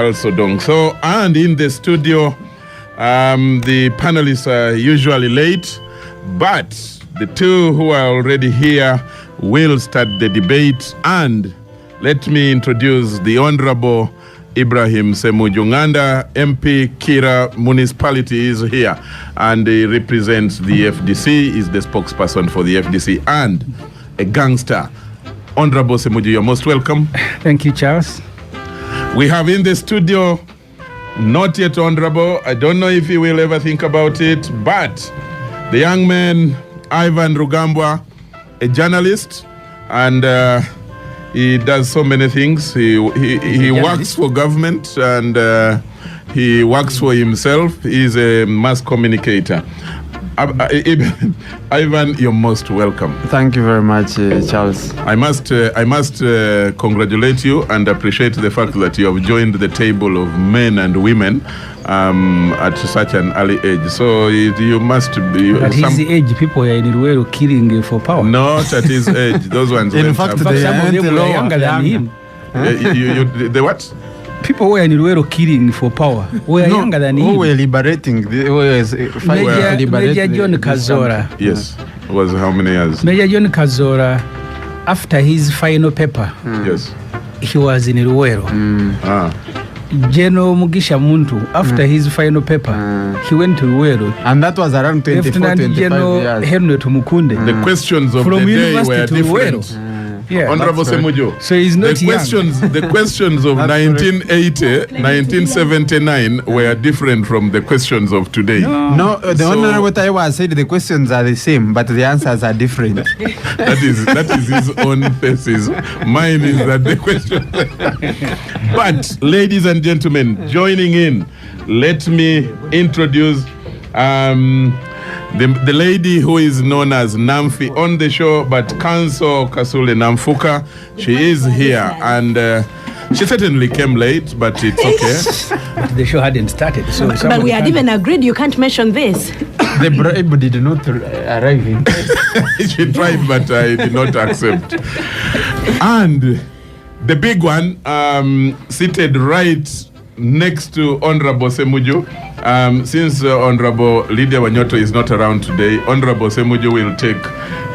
Also dong. So, and in the studio, the panelists are usually late, but the two who are already here will start the debate. And let me introduce the Honorable Ibrahim Ssemuju MP Kira Municipality is here, and he represents the FDC, is the spokesperson for the FDC, and a gangster. Honorable Ssemuju, you're most welcome. Thank you, Charles. We have in the studio, not yet honorable, I don't know if he will ever think about it, but the young man, Ivan Rugambwa, a journalist, and he does so many things. He works for government, and he works for himself. He's a mass communicator. Ivan, you're most welcome. Thank you very much, Charles. I must congratulate you and appreciate the fact that you have joined the table of men and women at such an early age. So you must be... At his age, people are in Ruero killing for power. Not at his age. Those ones in fact, some of them were younger than him. The what? People who were in Ruero killing for power were younger than him. Who were liberating? Major John Kazora. Yes. It was how many years? Major John Kazora, after his final paper, yes, he was in Ruero. General Mugisha Muntu, after his final paper, he went to Ruero. And that was around 24-25 years. Henry Tumukunde. The questions of from the day were to different. Ruero. Yeah, Honorable Ssemuju, so he's not the questions of 1980, 1979 were different from the questions of today. No, the Honorable Taiwa said the questions are the same, but the answers are different. that is his own thesis. Mine is that the question. But, ladies and gentlemen, joining in, let me introduce the lady who is known as Namfi on the show, but Kanso Kasule Namfuka, she is here, and she certainly came late, but it's okay. But the show hadn't started, so but we had even agreed you can't mention this. The bribe did not arrive in. She tried, but I did not accept. And the big one, seated right next to Honorable Ssemuju. Since Honorable Lydia Wanyoto is not around today, Honorable Ssemuju will take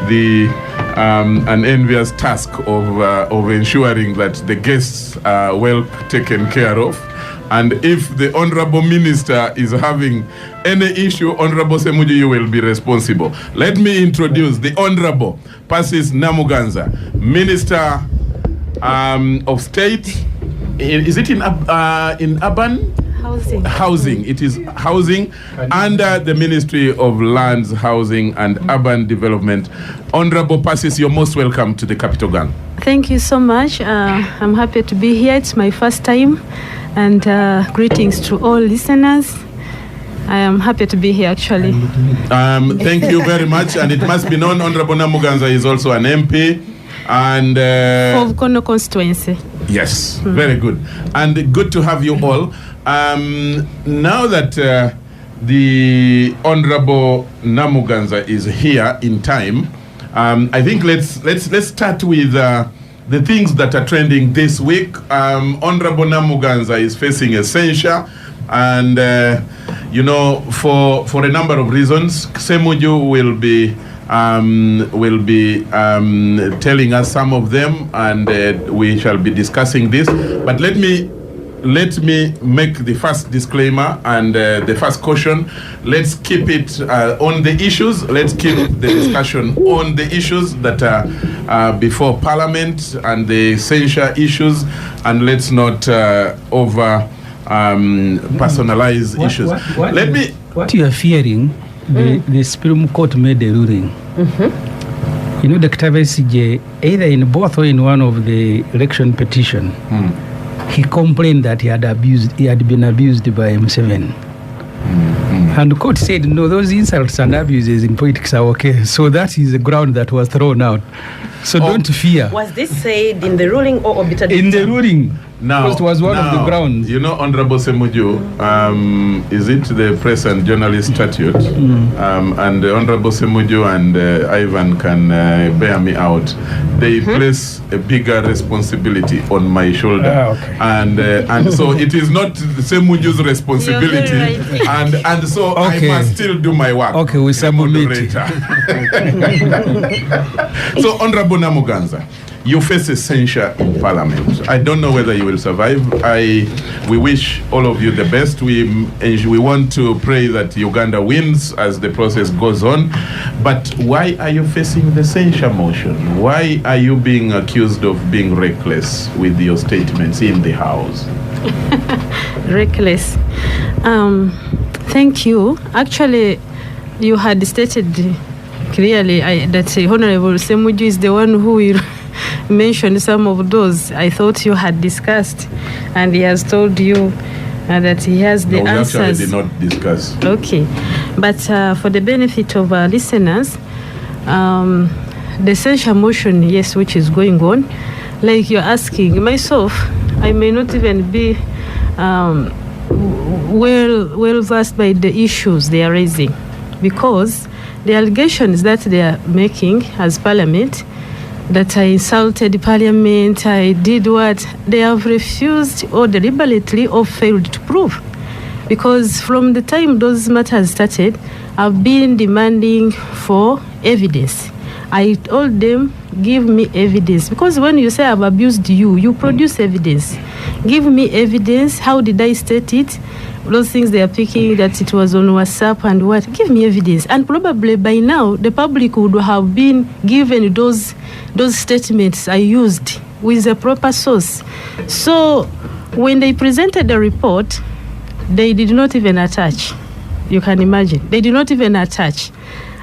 the an envious task of ensuring that the guests are well taken care of. And if the Honorable Minister is having any issue, Honorable Ssemuju, you will be responsible. Let me introduce the Honorable Persis Namuganza, Minister of State. Is it in urban? Housing. It is housing under the Ministry of Lands, Housing and Urban Development. Honorable Persis, you're most welcome to the Capital Gang. Thank you so much. I'm happy to be here. It's my first time. And greetings to all listeners. I am happy to be here, actually. Thank you very much. And it must be known, Honorable Namuganza is also an MP. And of Kono constituency. Yes, very good. And good to have you all. Now that the Honorable Namuganza is here in time, I think let's start with the things that are trending this week. Honorable Namuganza is facing a censure, and for a number of reasons. Ssemuju will be telling us some of them, and we shall be discussing this. But let me make the first disclaimer and the first caution. Let's keep it on the issues. Let's keep the discussion on the issues that are before Parliament and the censure issues, and let's not personalize issues. What you are fearing, the Supreme Court made a ruling. You know, Dr. Besigye, either in both or in one of the election petition, he complained that he had been abused by M7. And the court said, no, those insults and abuses in politics are okay. So that is the ground that was thrown out. So don't fear. Was this said in the ruling or omitted? In the ruling. Now, Because it was one of the grounds. You know, Honorable Ssemuju, is it the Press and Journalist Statute? And Honorable Ssemuju and Ivan can bear me out. They place a bigger responsibility on my shoulder. Okay. And so it is not Ssemuju's responsibility. You're very right. And so Okay. I must still do my work. Okay, we submit. Moderator. So, Honorable Namuganza, you face a censure in Parliament. I don't know whether you will survive. We wish all of you the best. We want to pray that Uganda wins as the process goes on. But why are you facing the censure motion? Why are you being accused of being reckless with your statements in the House? Reckless. Thank you. Actually, you had stated clearly that Honorable Ssemuju is the one who will mention some of those I thought you had discussed, and he has told you that he has the No, we answers. actually did not discuss. Okay, but for the benefit of our listeners, the censure motion, yes, which is going on, like you're asking myself, I may not even be well versed by the issues they are raising, because the allegations that they are making as Parliament, that I insulted Parliament, I did what, they have refused or deliberately or failed to prove. Because from the time those matters started, I've been demanding for evidence. I told them, give me evidence. Because when you say I've abused you, you produce evidence. Give me evidence. How did I state it? Those things they are picking, that it was on WhatsApp and what. Give me evidence. And probably by now, the public would have been given those statements I used with a proper source. So when they presented the report, they did not even attach. You can imagine. They did not even attach.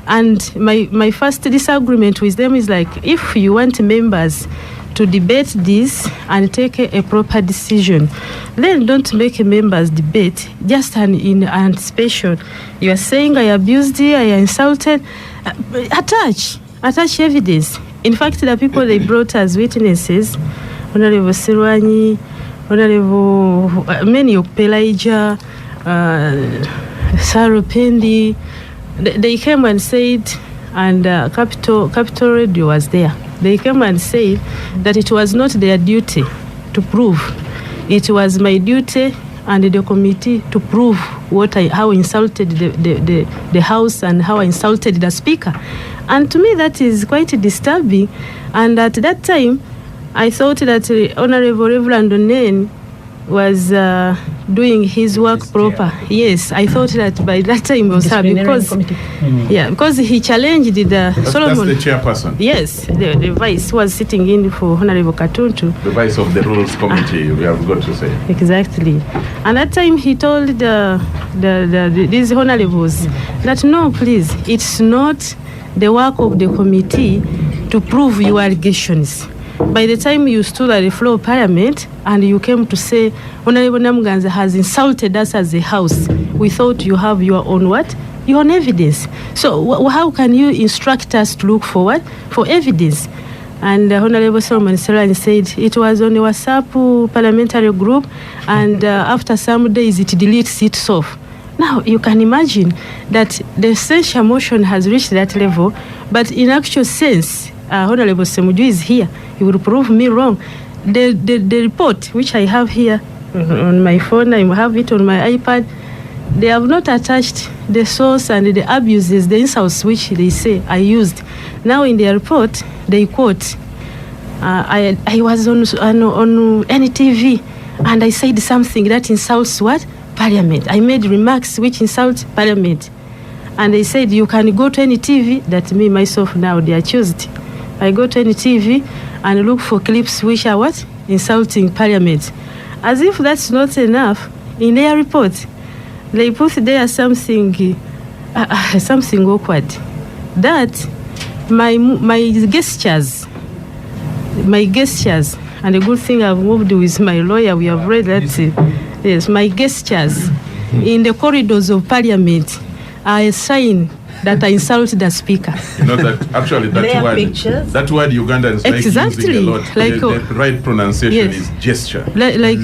And my first disagreement with them is like, if you want members to debate this and take a proper decision, then don't make a members debate just in anticipation. You are saying I abused you, I insulted. Attach evidence. In fact, the people they brought as witnesses, Honorable Sirwanyi, Honorable many Pelaija, Sarupendi, they came and said, and Capital Radio was there. They came and said that it was not their duty to prove. It was my duty and the committee to prove how I insulted the House and how I insulted the Speaker. And to me, that is quite disturbing. And at that time, I thought that Honorable Reverend Onen was doing his work proper. Yes, I thought that by that time was her, because he challenged Solomon. That's the chairperson. Yes, the vice was sitting in for Honorable Katuntu. The vice of the Rules Committee, we have got to say. Exactly. And that time he told these honorables that no, please, it's not the work of the committee to prove your allegations. By the time you stood at the floor of Parliament and you came to say, Honorable Namuganza has insulted us as a House, we thought you have your own what? Your own evidence. So how can you instruct us to look for what? For evidence. And Honorable Solomon Serani said it was on the WhatsApp parliamentary group, and after some days it deletes itself. Now, you can imagine that the censure motion has reached that level, but in actual sense, Honorable Ssemuju is here. He will prove me wrong. The report, which I have here on my phone, I have it on my iPad, they have not attached the source and the abuses, the insults which they say I used. Now in their report, they quote, I was on NTV and I said something that insults what? Parliament. I made remarks which insult Parliament. And they said, you can go to any TV, that me, myself, now, they are accused. I go to any TV and look for clips which are what? Insulting Parliament. As if that's not enough, in their report, they put there something awkward. That my gestures, and a good thing I've moved with my lawyer, we have read that, yes, my gestures in the corridors of Parliament are a sign that I insulted the speaker. You know that actually There are that pictures. word Ugandans like Exactly. using a lot. Like, The right pronunciation yes. is gesture. My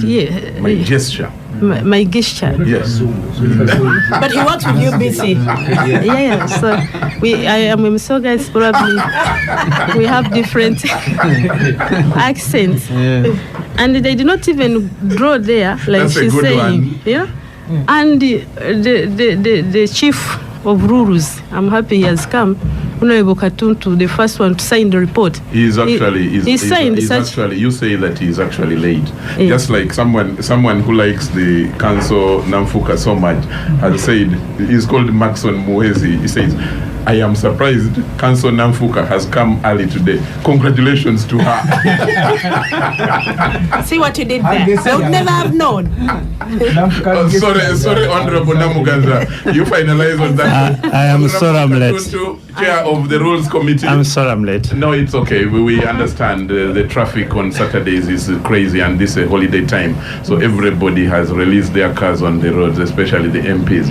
gesture. my gesture. Yes. But he works with UBC. Yeah. So I'm so guys probably we have different accents, and they did not even draw there like That's a she's good saying. one. Yeah, and the chief of rules, I'm happy he has come. Honorable Katuntu, the first one to sign the report. He is actually he signed he's such. actually, you say that he's actually late. Yeah. Just like someone who likes the council Namfuka so much has said, he's called Maxon Muhezi. He says, I am surprised Council Namfuka has come early today. Congratulations to her. See what you did there. I would never have known. Sorry, Honorable Namuganza. You finalize on that. I am sorry I'm late. Katuntu, Chair of the Rules Committee. I'm sorry I'm late. No, it's okay. We understand the traffic on Saturdays is crazy and this is a holiday time. So everybody has released their cars on the roads, especially the MPs.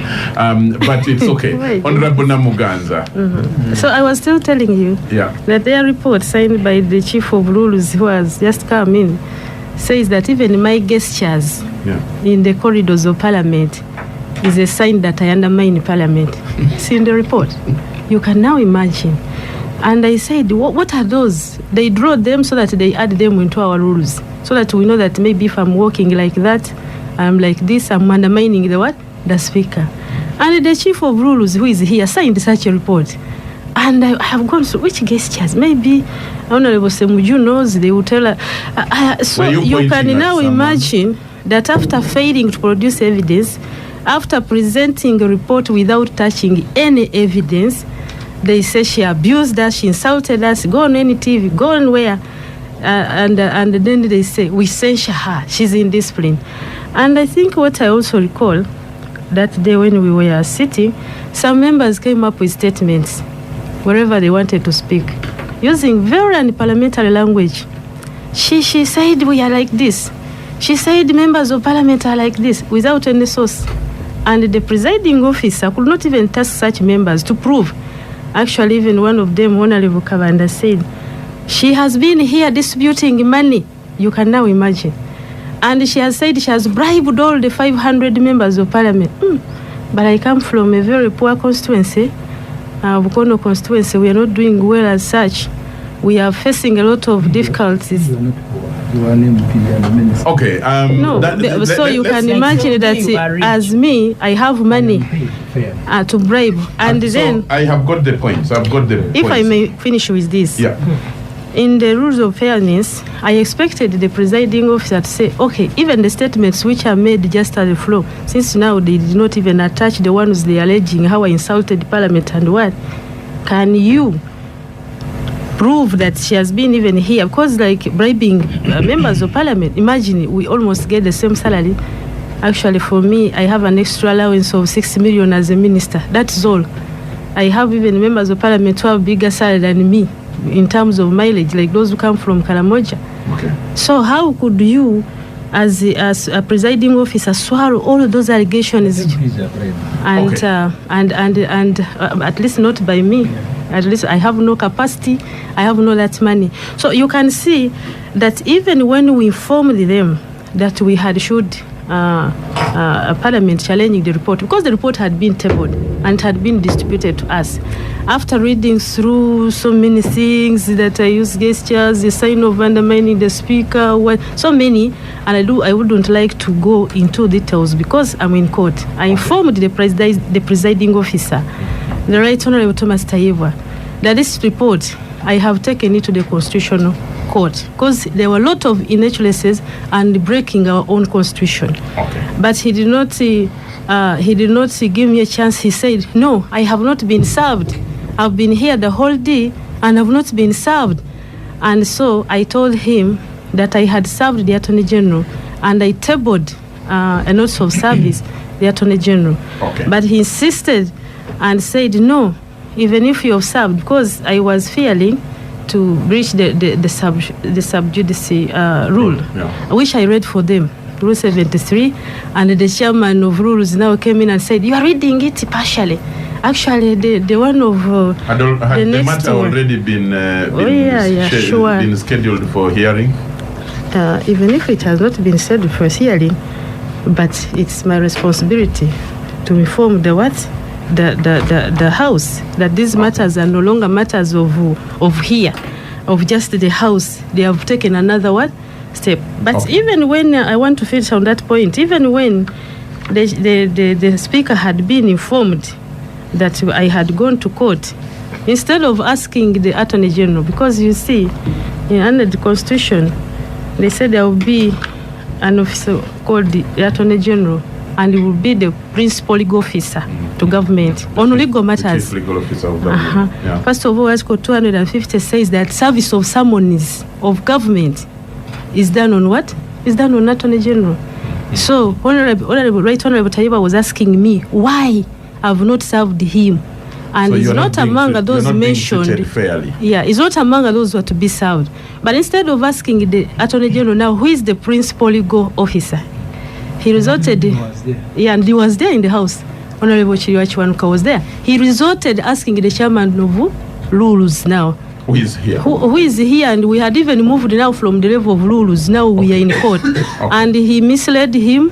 But it's okay. Right. Honorable Namuganza. So I was still telling you that their report signed by the chief of rules who has just come in says that even my gestures in the corridors of parliament is a sign that I undermine parliament. It's in the report. You can now imagine. And I said, what are those? They draw them so that they add them into our rules, so that we know that maybe if I'm walking like that, I'm like this, I'm undermining the what? The speaker. And the chief of rules who is here signed such a report. And I have gone through which gestures. Maybe Honorable Ssemuju knows, they will tell her. So you can now imagine that after failing to produce evidence, after presenting a report without touching any evidence, they say she abused us, she insulted us, go on any TV, go on where. And then they say, we censure her, she's indisciplined. And I think what I also recall, that day when we were sitting, some members came up with statements wherever they wanted to speak, using very unparliamentary language. She said we are like this. She said members of parliament are like this, without any source. And the presiding officer could not even task such members to prove. Actually, even one of them, Honorable Kavanda, said, she has been here distributing money. You can now imagine. And she has said she has bribed all the 500 members of parliament. But I come from a very poor constituency, Bukono constituency. We are not doing well as such. We are facing a lot of difficulties. Okay. So you can imagine that as me, I have money to bribe. And then, I have got the points. If I may finish with this. Yeah. In the rules of fairness, I expected the presiding officer to say, okay, even the statements which are made just at the floor, since now they did not even attach the ones they are alleging how I insulted parliament and what, can you prove that she has been even here? Because like bribing members of parliament, imagine we almost get the same salary. Actually, for me, I have an extra allowance of 6 million as a minister. That's all. I have even members of parliament who have bigger salary than me in terms of mileage, like those who come from Karamoja. Okay. So how could you, as a presiding officer, swallow all of those allegations? And at least not by me. At least I have no capacity. I have no that money. So you can see that even when we informed them that we had issued a parliament challenging the report, because the report had been tabled and had been distributed to us. After reading through so many things that I use gestures, the sign of undermining the speaker, so many, and I wouldn't like to go into details because I'm in court. I informed the presiding officer, the Right Honorable Thomas Tayebwa, that this report, I have taken it to the Constitutional Court because there were a lot of inaccuracies and breaking our own constitution. Okay. But he did not give me a chance. He said, no, I have not been served. I've been here the whole day and have not been served. And so I told him that I had served the Attorney General and I tabled a notice of service, the Attorney General. Okay. But he insisted and said, no, even if you have served, because I was fearing to breach the sub judice rule, which I read for them, Rule 73, and the chairman of rules now came in and said, you are reading it partially. Actually, the one of Had the next matter one. already been, sure. been scheduled for hearing? Even if it has not been said for hearing, but it's my responsibility to inform the house that these matters are no longer matters of here, of just the house. They have taken another step. But even when I want to finish on that point, even when the speaker had been informed that I had gone to court, instead of asking the Attorney General, because you see, under the Constitution, they said there will be an officer called the Attorney General, and he will be the principal legal officer to government on legal matters. The chief legal officer of government. Yeah. First of all, Article 250 says that service of summons of government is done on what? Is done on Attorney General. So, Honorable Tayiba was asking me why I've not served him. And So he's you're not among those you're not being mentioned. treated fairly. Yeah, he's not among those who are to be served. But instead of asking the Attorney General now, who is the principal legal officer, he resorted. Yeah, and he was there in the house. Honorable Chiriwachiwanuka was there. He resorted asking the chairman of rules now. Who is here? Who is here? And we had even moved now from the level of rules. Now we are in court. And he misled him,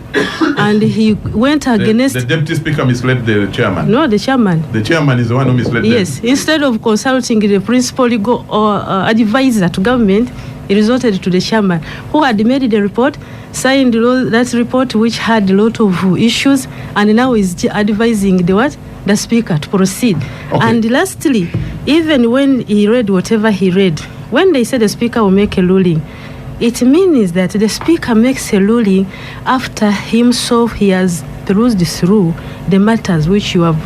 and he went against. The deputy speaker misled the chairman. No, the chairman. The chairman is the one who misled Yes, instead of consulting the principal legal or advisor to government, he resorted to the chairman, who had made the report, signed that report, which had a lot of issues, and now is advising the speaker to proceed. Okay. And lastly, even when he read whatever he read, when they said the speaker will make a ruling, it means that the speaker makes a ruling after himself he has perused through the matters which you have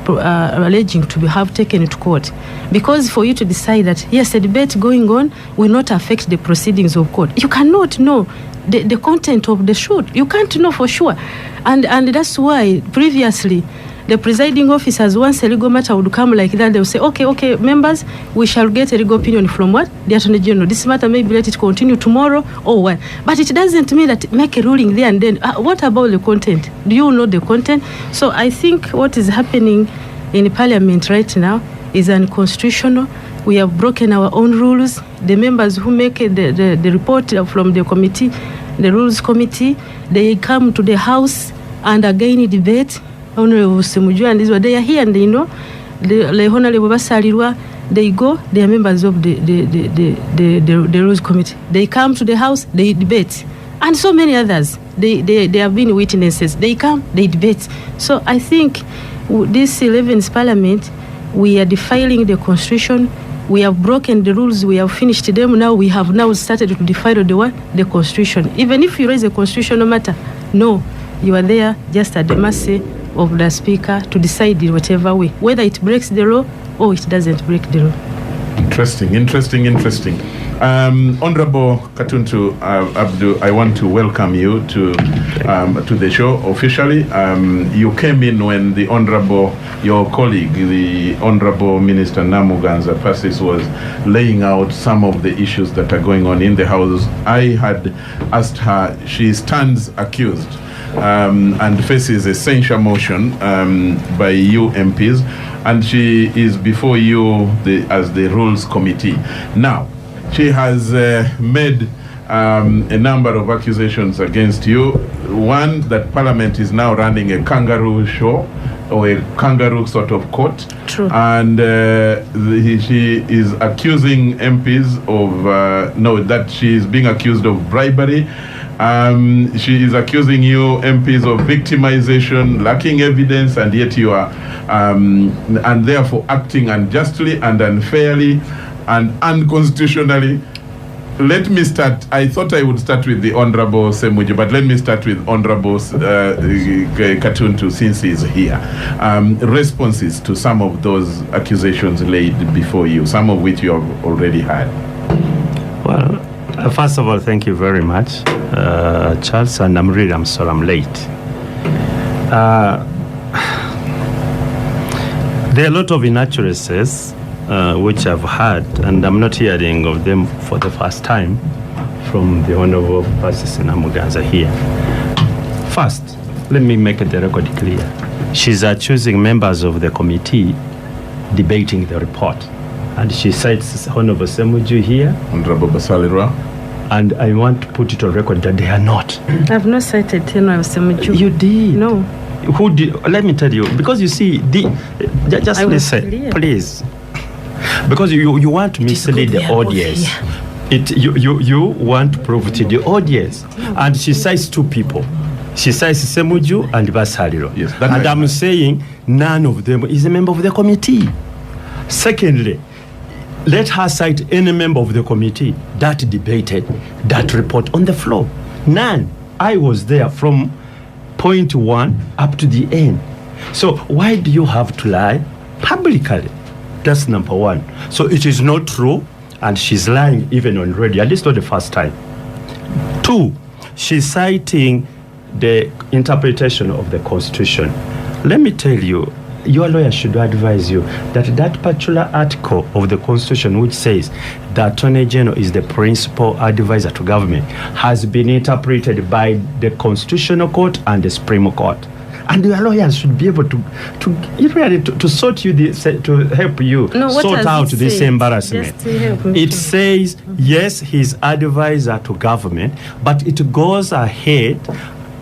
alleging to have taken to court. Because for you to decide that, yes, the debate going on will not affect the proceedings of court, you cannot know the content of the shoot. You can't know for sure. And that's why previously, the presiding officers, once a legal matter would come like that, they will say, okay, members, we shall get a legal opinion from what? The Attorney General. This matter, maybe let it continue tomorrow or what. But it doesn't mean that make a ruling there and then. What about the content? Do you know the content? So I think what is happening in Parliament right now is unconstitutional. We have broken our own rules. The members who make the report from the committee, the Rules Committee, they come to the House and again debate. Honorable Ssemuju and Israel, they are here and they know the Honorable Basalirwa, they go, they are members of the Rules Committee. They come to the House, they debate. And so many others, they have been witnesses. They come, they debate. So I think this 11th Parliament, we are defiling the Constitution. We have broken the rules, we have finished them. Now we have started to defile the Constitution. Even if you raise a constitutional matter, no, you are there just at the mercy of the speaker to decide in whatever way, whether it breaks the law or it doesn't break the law. Interesting. Honorable Katuntu Abdu, I want to welcome you to the show officially. You came in when your colleague, the Honorable Minister Namuganza Persis, was laying out some of the issues that are going on in the House. I had asked her, she stands accused and faces a censure motion by you MPs, and she is before you as the Rules Committee. Now, she has made a number of accusations against you. One, that Parliament is now running a kangaroo show, or a kangaroo sort of court. True. And she is accusing MPs of, that she is being accused of bribery. She is accusing you MPs of victimization, lacking evidence, and yet you are, and therefore acting unjustly and unfairly and unconstitutionally. Let me start. I thought I would start with the Honorable Ssemuju, but let me start with Honorable Katuntu, since he's here. Responses to some of those accusations laid before you, some of which you have already had. Well, first of all, thank you very much, Charles, and I'm sorry I'm late. There are a lot of inaccuracies which I've heard, and I'm not hearing of them for the first time from the Honorable Persis Namuganza here. First, let me make the record clear. she's choosing members of the committee debating the report. And she cites Honorable Ssemuju here. Honorable Basalirwa. And I want to put it on record that they are not. I've not cited Honorable Ssemuju. You did. No. Who did? Let me tell you. Because you see, just listen, clear. please. Because you want to mislead the audience. You want to prove to the audience. And she cites two people. She cites Ssemuju and Basalirwa. Yes, and I'm saying none of them is a member of the committee. Secondly, let her cite any member of the committee that debated that report on the floor. None. I was there from point one up to the end. So why do you have to lie publicly? That's number one. So it is not true, and she's lying even on radio, at least not the first time. Two, she's citing the interpretation of the Constitution. Let me tell you, your lawyer should advise you that particular article of the Constitution which says the Attorney General is the principal advisor to government has been interpreted by the Constitutional Court and the Supreme Court. And your lawyers should be able to sort you this, to help you sort out this embarrassment. It says, yes, he's advisor to government, but it goes ahead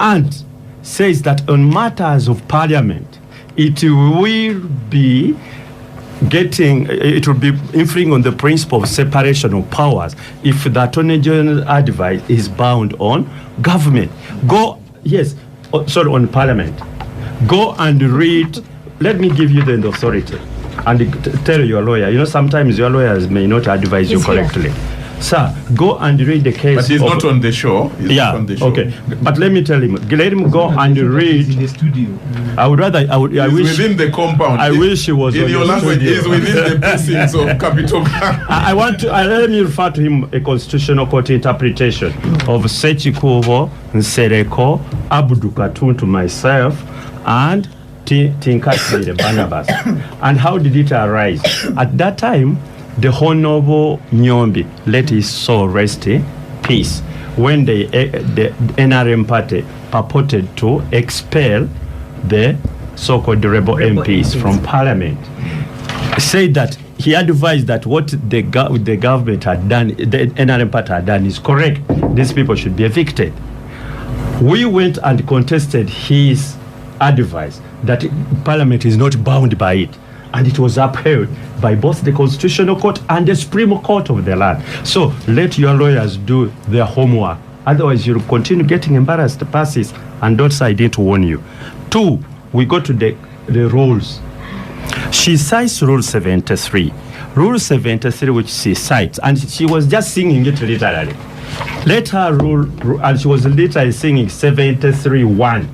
and says that on matters of parliament, it will be infringing on the principle of separation of powers if the Attorney General advice is bound on government. On parliament. Go and read. Let me give you the authority and tell your lawyer. You know, sometimes your lawyers may not advise you correctly. Sir, go and read the case. But he's not on the show. He's not on the show. Okay. But let me tell him. Let him go and read. In the studio. I would rather. I wish within the compound. I wish he was. In on your the language, studio. is within the precincts of Capital. I want to. Let me refer to him a constitutional court interpretation of Ssemuju, Nsereko, Abdu Katuntu, myself, and Tinkatile Barnabas. And how did it arise? At that time, the Honorable Nyombi let his soul rest in peace when the NRM party purported to expel the so-called rebel MPs from parliament. Said that he advised that what the government had done, the NRM party had done is correct. These people should be evicted. We went and contested his advice that parliament is not bound by it. And it was upheld by both the Constitutional Court and the Supreme Court of the land. So let your lawyers do their homework. Otherwise, you'll continue getting embarrassed passes, and don't say I didn't warn you. Two, we go to the rules. She cites Rule 73. Rule 73, which she cites, and she was just singing it literally. Let her rule, and she was literally singing 73:1.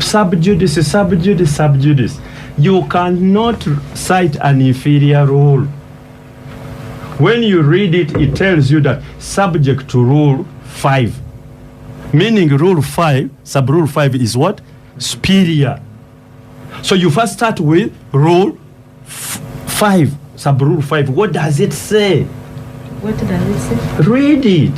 Sub judice, sub judice, sub judice. You cannot cite an inferior rule. When you read it, it tells you that subject to Rule 5. Meaning Rule 5, sub-Rule 5 is what? Superior. So you first start with Rule 5, sub-Rule 5. What does it say? What does it say? Read it.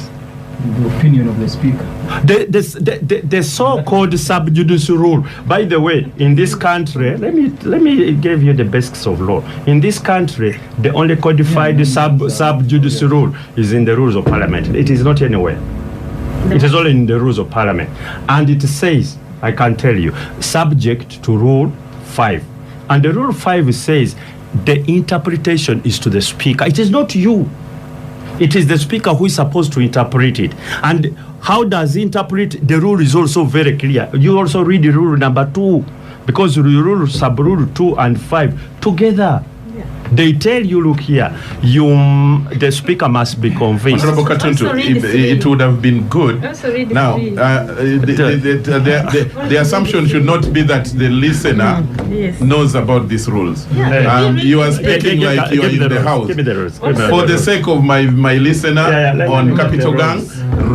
The opinion of the speaker. The so-called sub judice rule. By the way, in this country, let me give you the basics of law. In this country, the only codified sub judice rule is in the rules of parliament. It is not anywhere. It is only in the rules of parliament. And it says, I can tell you, subject to Rule 5. And the Rule 5 says the interpretation is to the speaker. It is not you. It is the speaker who is supposed to interpret it. And how does he interpret? The rule is also very clear. You also read the rule number 2, because the rule, sub-rule 2 and 5 together. Yeah. They tell you, look here, the speaker must be convinced. Honorable Katuntu, it would have been good. Now, the assumption should not be that the listener knows about these rules. Yeah. You are speaking like you are in the house. Give me the rules. For the sake of my listener on Capital Gang,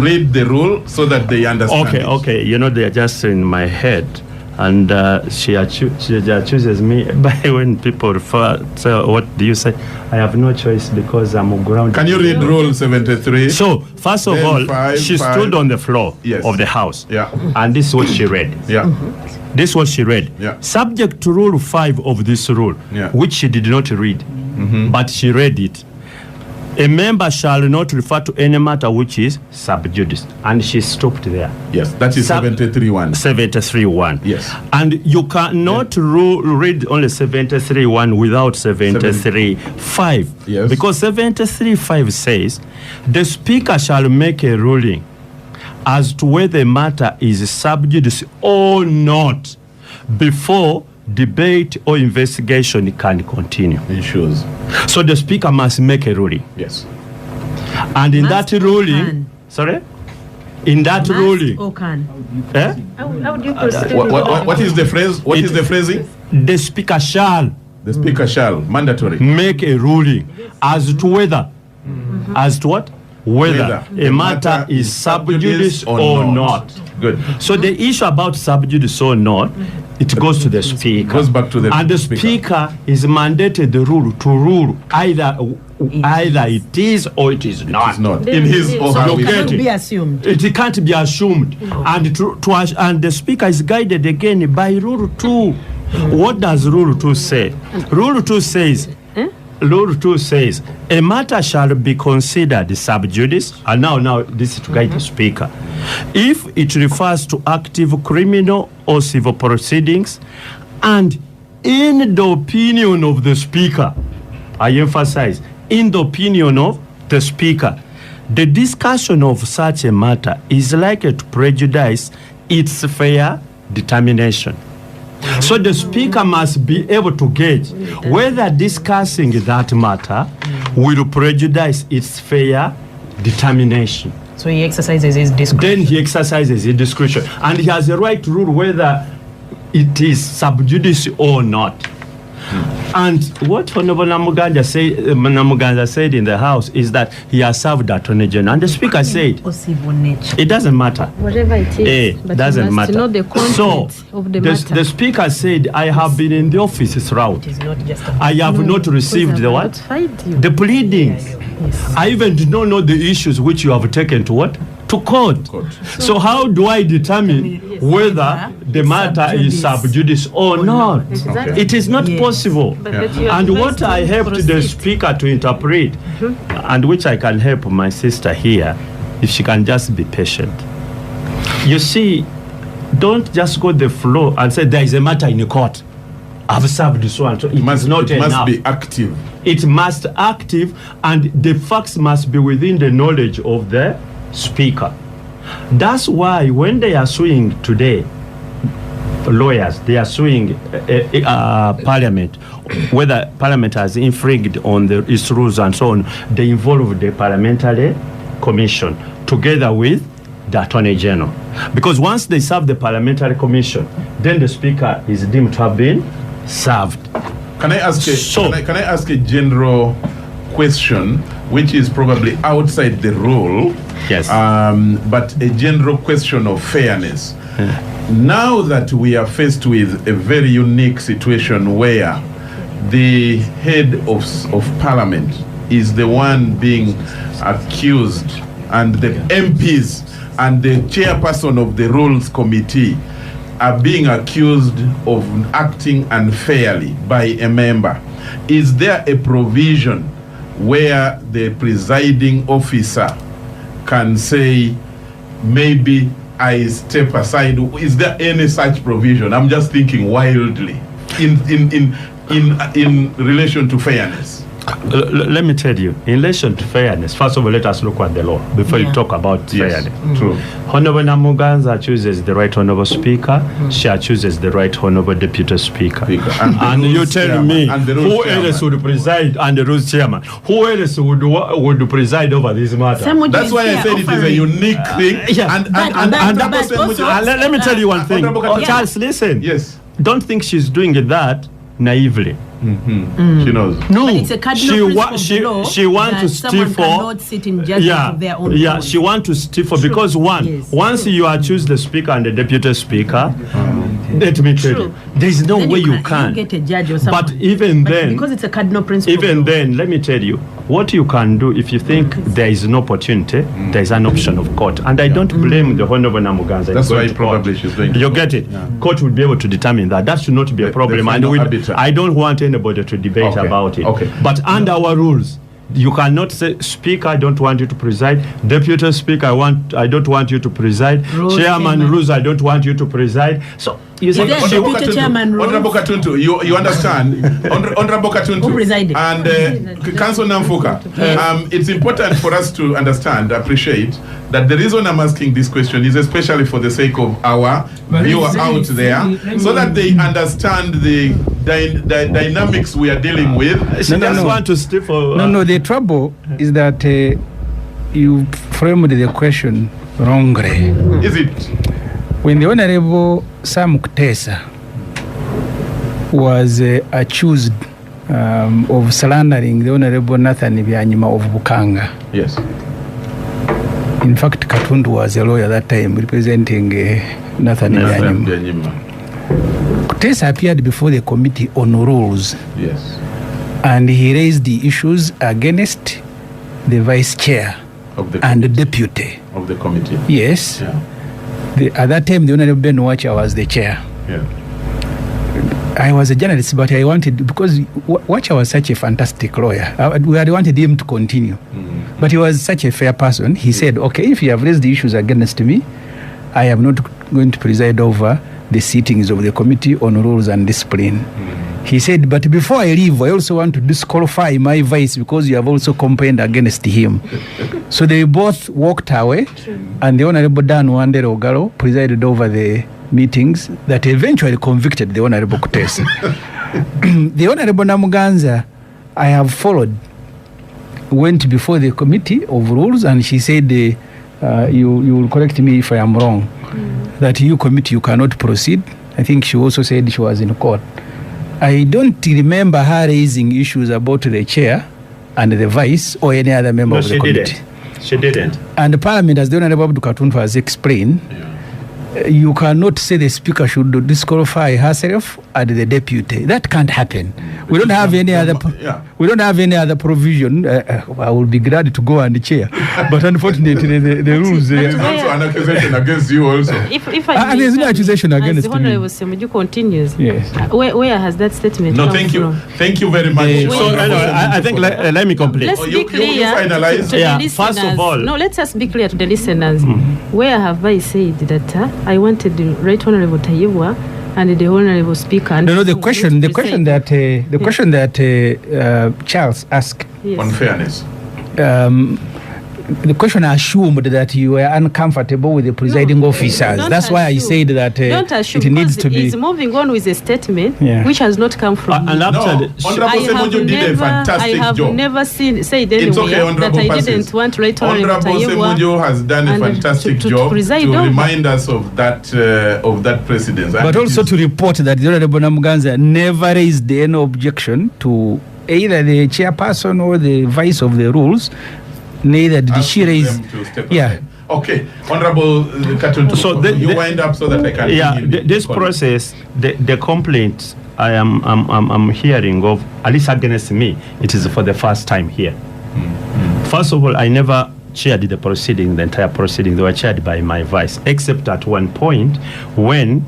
read the rule so that they understand. Okay. You know, they are just in my head. and she accuses me by when people refer. So what do you say? I have no choice because I'm grounded. Can you read Rule 73? So first of Then all, she stood on the floor Yes. of the house. Yeah. And this is what she read. Yeah. This is what she read. Yeah. Subject to Rule 5 of this rule, Yeah. which she did not read, but she read it. A member shall not refer to any matter which is sub judice. And she stopped there. Yes, that is 73.1. 73.1. Yes. And you cannot read only 73.1 without 73.5. Yes. Because 73.5 says, the speaker shall make a ruling as to whether a matter is sub judice or not before debate or investigation can continue. Ensures. So the speaker must make a ruling. Yes. And in Must that or ruling, can? sorry? In that ruling, Or can? eh? How do you proceed? What is the phrase? What is the phrasing? The speaker shall The speaker shall. Mandatory. make a ruling as to whether, as to what? Whether a matter is sub judice or not. Good. So the issue about sub judice or not, it goes to the speaker. Goes back to the and the speaker is mandated the rule to rule either it is or it is not. It's not. In his or her You will. get Cannot it. be assumed. It can't be assumed. And and the speaker is guided again by Rule 2. What does Rule 2 say? Rule 2 says, Rule 2 says, a matter shall be considered sub judice, and now this is to guide the speaker, if it refers to active criminal or civil proceedings, and in the opinion of the speaker, I emphasize, in the opinion of the speaker, the discussion of such a matter is likely to prejudice its fair determination. So the speaker must be able to gauge whether discussing that matter will prejudice its fair determination. So he exercises his discretion. Then he exercises his discretion, and he has a right to rule whether it is sub judice or not. And what Honorable Namuganza said in the House is that he has served Attorney General, and the Speaker said Possible nature. it doesn't matter. Whatever it is, but doesn't you must matter. know the content So of the the matter. Speaker said, I have been in the office throughout. It is not just a I have not received the what? Notified you. The pleadings. I even did not know the issues which you have taken to what? To court. So how do I determine whether the matter is sub judice or not? Exactly. It is not Yes. possible. But that you are And what advised I to helped the proceed. speaker to interpret, and which I can help my sister here, if she can just be patient. You see, don't just go the flow and say there is a matter in the court. I've served this one. So it Must, is not it enough. must be active. It must active, and the facts must be within the knowledge of the speaker. That's why when they are suing today, lawyers, they are suing Parliament, whether Parliament has infringed on its rules and so on, they involve the Parliamentary Commission together with the Attorney General. Because once they serve the Parliamentary Commission, then the Speaker is deemed to have been served. Can I ask can I ask a general question, which is probably outside the rule? Yes. But a general question of fairness. Now that we are faced with a very unique situation where the head of Parliament is the one being accused, and the MPs and the chairperson of the Rules Committee are being accused of acting unfairly by a member, is there a provision where the presiding officer can say, maybe I step aside? Is there any such provision? I'm just thinking wildly in relation to fairness. Let me tell you, in relation to fairness, first of all, let us look at the law before you talk about fairness. True. Honorable Namuganza chooses the right honorable speaker. She chooses the right honorable deputy speaker. And you tell me, who else would preside, and the rules chairman, who else would preside over this matter? Ssemuju That's is why I here said it is a offering. unique thing. Yeah. And Let me tell you one thing. Charles, listen. Yes. Don't think she's doing that naively. She knows. No, But it's a cardinal principle of the law she wants that to someone stifle. cannot sit in judgment of their own She wants to stifle because Yes. once you choose the speaker and the deputy speaker, Let me tell you, there is no Then way you You can. get a judge or someone. But even then, because it's a cardinal principle. even then, let me tell you, what you can do if you think there is an opportunity, there is an option of court. And I don't blame the Honorable Namuganza. That's why going to court. probably she's going to You court. get it? Court will be able to determine that. That should not be a problem. And final arbiter. I don't want anybody to debate Okay. about it. Okay. But under our rules, you cannot say, Speaker, I don't want you to preside. Deputy Speaker, I don't want you to preside. Rules, Chairman, Chairman. rules, I don't want you to preside. So you say, Is there she- deputy chairman rules? Honorable Katuntu, you understand? Honorable Katuntu Who presided? and Council Namfuka, it's important for us to understand, appreciate, that the reason I'm asking this question is especially for the sake of our viewer out there, so that they understand the dynamics we are dealing with. she No, no, just no. want to stay for... No, the trouble is that you framed the question wrongly. Is it? When the Honorable Sam Kutesa was accused of slandering the Honorable Nathan Byanyima of Bukanga. Yes. In fact, Katuntu was a lawyer that time representing Nathan Byanyima. Kutesa appeared before the committee on rules. Yes. And he raised the issues against the vice chair Of the and the deputy. of the committee. Yes. Yeah. At that time, the Honorable Ben Wacha was the chair. Yeah. I was a journalist, but I wanted, because Wacha was such a fantastic lawyer, we had wanted him to continue. But he was such a fair person. He said, okay, if you have raised the issues against me, I am not going to preside over the sittings of the Committee on Rules and Discipline. He said, but before I leave, I also want to disqualify my vice because you have also campaigned against him. So they both walked away, and the Honorable Dan Wandere Ogalo presided over the meetings that eventually convicted the Honorable Kutesa. The Honorable Namuganza, I have followed, went before the Committee of Rules, and she said, you will correct me if I am wrong, that you committee, you cannot proceed. I think she also said she was in court. I don't remember her raising issues about the chair and the vice or any other member No, of the she committee. didn't. She didn't. And the Parliament, as the Honorable Abdul Katuntu has explained, you cannot say the Speaker should disqualify herself and the deputy. That can't happen. We don't have any other. We don't have any other provision. I will be glad to go and chair, but unfortunately, the rules. There's also an accusation against you also. If I There's no accusation against the me. Honorable Ssemuju continues. Yes. Where has that statement No, come thank you. from? Thank you very much. So anyway, I think let me complete. Let's you be clear finalize? to the Yeah, listeners. first of all- No, let's just be clear to the listeners. Where have I said that I wanted the Right Honorable Tayibwa and the Honorable Speaker? And No, the question that Charles asked. Yes. On fairness. The question assumed that you were uncomfortable with the presiding officers. Don't That's why I assume. said that Don't assume, it needs because to be. He's moving on with a statement Yeah. which has not come from And me. after No, Honorable Ssemuju did a fantastic I have job. never said It's anywhere okay, that Honorable I Passes. didn't want Right Honorable Honorable Tayibwa Ssemuju has done a and fantastic to job preside to over. remind us of that precedence. And But it also is- to report that the Honorable Namuganza never raised any objection to either the chairperson or the vice of the rules. Neither did she asking raise. them to step Yeah. aside. Okay, Honorable Katuntu, So you wind up so that I can. Yeah, begin with this the process, the complaint I'm hearing of, at least against me, it is for the first time here. First of all, I never chaired the proceeding, the entire proceeding. They were chaired by my vice, except at one point when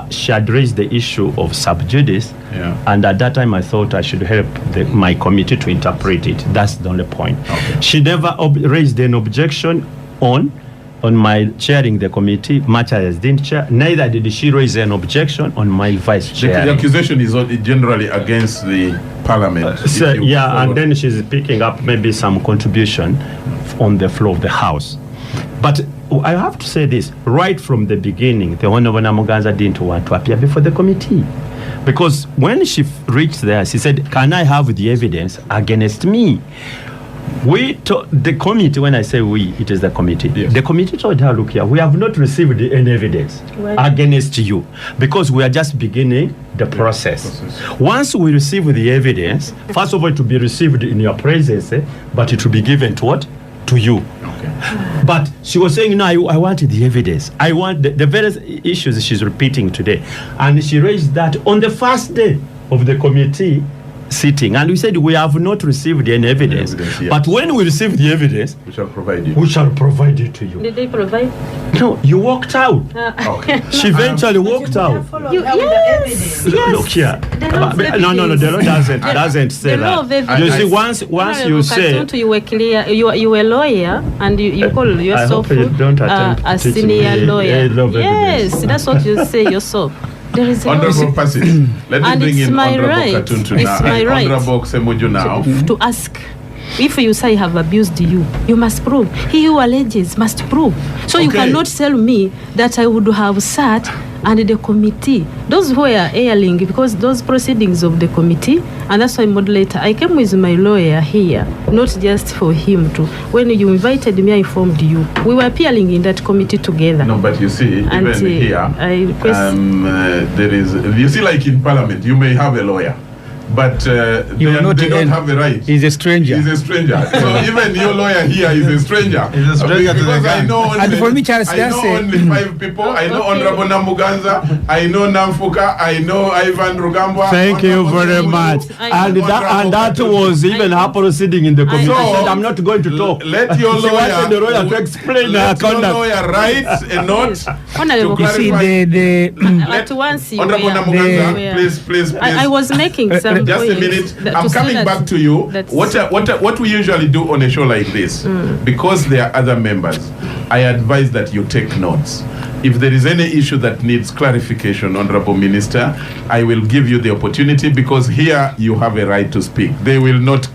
she had raised the issue of sub judice. Yeah. And at that time, I thought I should help my committee to interpret it. That's the only point. Okay. She never raised an objection on my chairing the committee, much as didn't chair. Neither did she raise an objection on my vice The chair. accusation is generally against the Parliament. So, if you yeah, follow. and then she's picking up maybe some contribution on the floor of the House. But I have to say this, right from the beginning, the Honorable Namuganza didn't want to appear before the committee. Because when she reached there, she said, can I have the evidence against me? The committee, when I say we, it is the committee. Yes. The committee told her, look here, we have not received any evidence Why? against you because we are just beginning the process. Once we receive the evidence, first of all, it will be received in your presence, but it will be given to what? To you. But she was saying, no, I wanted the evidence. I want the various issues she's repeating today. And she raised that on the first day of the committee sitting. And we said, we have not received any evidence. But when we receive the evidence, We shall provide you. we shall provide it to you. Did they provide? No, you walked out. Okay. She eventually walked out. Yes. Look here. The law of No, the law doesn't say The law of that. evidence. You see, once you say, Katuntu, you were clear. You were a lawyer, and you call I yourself hope you don't attempt a to teach senior me lawyer. a law of Yes, evidence. that's what you say yourself. There is a law Honorable Passage, let me And bring it's in my Honorable right. Katuntu It's now. my And right. Honorable Ssemuju now. to ask. If you say I have abused you, you must prove. He who alleges must prove. So you Okay. cannot tell me that I would have sat and the committee. Those who are ailing, because those proceedings of the committee, and that's why moderator, I came with my lawyer here, not just for him to. When you invited me, I informed you. We were appearing in that committee together. No, but you see, And, even here, I request- there is, you see, like in Parliament, you may have a lawyer, but You will not they don't end- have the right. He's a stranger. He's a stranger. So even your lawyer here is a stranger. He's a stranger to the Because I gang. know only, And for me, Charles, I that's know it. only 5 people. I know Okay. Honorable Namuganza. I know Namfuka. I know Ivan Rugambwa. thank you Honorable very Ssemuju, much. And that was even her proceeding in the committee. So, She said, I'm not going to talk. Let your She lawyer, wanted the lawyer to explain her let your conduct. lawyer write a note Honorable to You see, clarify. At once you Honorable were- Namuganza, were- please. I was making some Just a points minute. that- I'm to say coming that- back to you. that's- What we usually do on a show like this, because there are other members, I advise that you take notes. If there is any issue that needs clarification, Honorable Minister, I will give you the opportunity, because here you have a right to speak. They will not,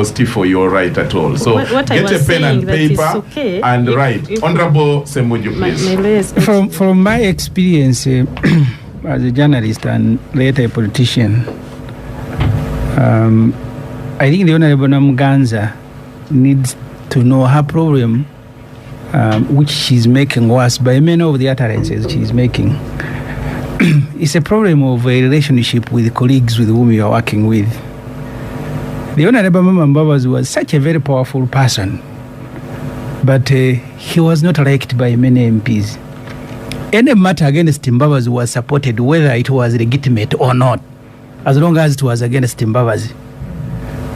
stifle your right at all. So What I get a was pen and saying that it's paper okay and if- write. if- Honorable Ssemuju, My please. lawyers. From my experience as a journalist and later a politician, I think the Honorable Namuganza needs to know her problem, which she's making worse by many of the utterances she's making. It's a problem of a relationship with colleagues with whom you are working with. The Honorable Mama Mbabas was such a very powerful person, but he was not liked by many MPs. Any matter against Mbabas was supported, whether it was legitimate or not, as long as it was against Mbabas,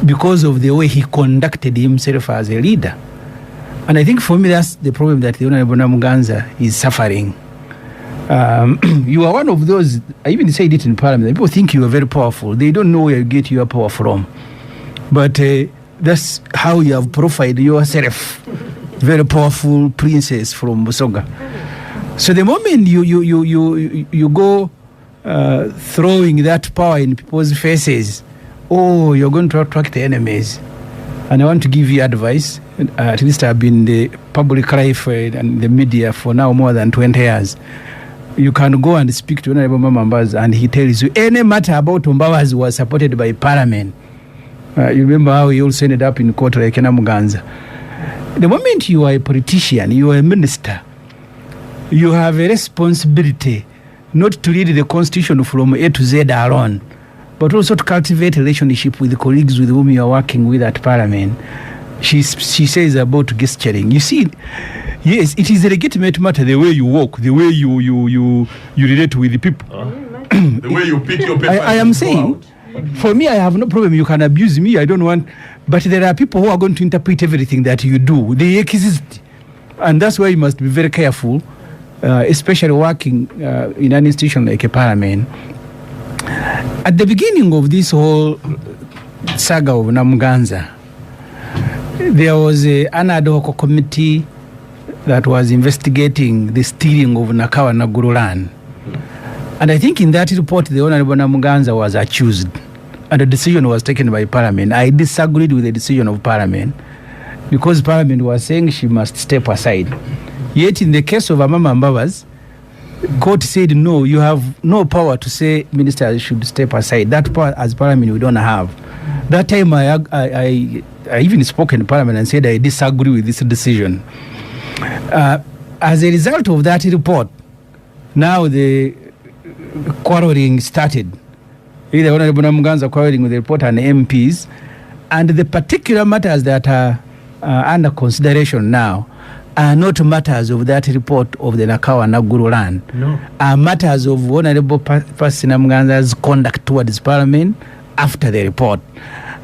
because of the way he conducted himself as a leader. And I think for me, that's the problem that the Honorable Namuganza is suffering. You are one of those, I even said it in Parliament, people think you are very powerful. They don't know where you get your power from. But that's how you have profiled yourself. Very powerful princess from Busoga. So the moment you go throwing that power in people's faces, oh, you're going to attract the enemies. And I want to give you advice. At least I've been the public life and the media for now more than 20 years. You can go and speak to Honorable Mama Mbaz, and he tells you any matter about Mbaz was supported by Parliament. You remember how he also ended up in court like Namuganza. The moment you are a politician, you are a minister, you have a responsibility not to read the constitution from A to Z alone, but also to cultivate a relationship with the colleagues with whom you are working with at Parliament. She says about gesturing. You see, yes, it is a legitimate matter, the way you walk, the way you relate with the people. The way you pick your paper. I am saying, for me, I have no problem. You can abuse me. I don't want. But there are people who are going to interpret everything that you do. They exist. And that's why you must be very careful, especially working in an institution like a Parliament. At the beginning of this whole saga of Namuganza, there was an ad hoc committee that was investigating the stealing of Nakawa Naguru land. And I think in that report, the Honorable Namuganza was accused, and the decision was taken by Parliament. I disagreed with the decision of Parliament, because Parliament was saying she must step aside. Yet in the case of Amama Mbabas, court said, no, you have no power to say ministers should step aside. That power, as Parliament, we don't have. That time I even spoke in Parliament and said I disagree with this decision. As a result of that report, now the quarreling started. Either Honorable Namuganza quarreling with the report and MPs, and the particular matters that are under consideration now are not matters of that report of the Nakawa Naguru land. No. Are matters of Honorable Pastor Namuganza's conduct towards Parliament after the report.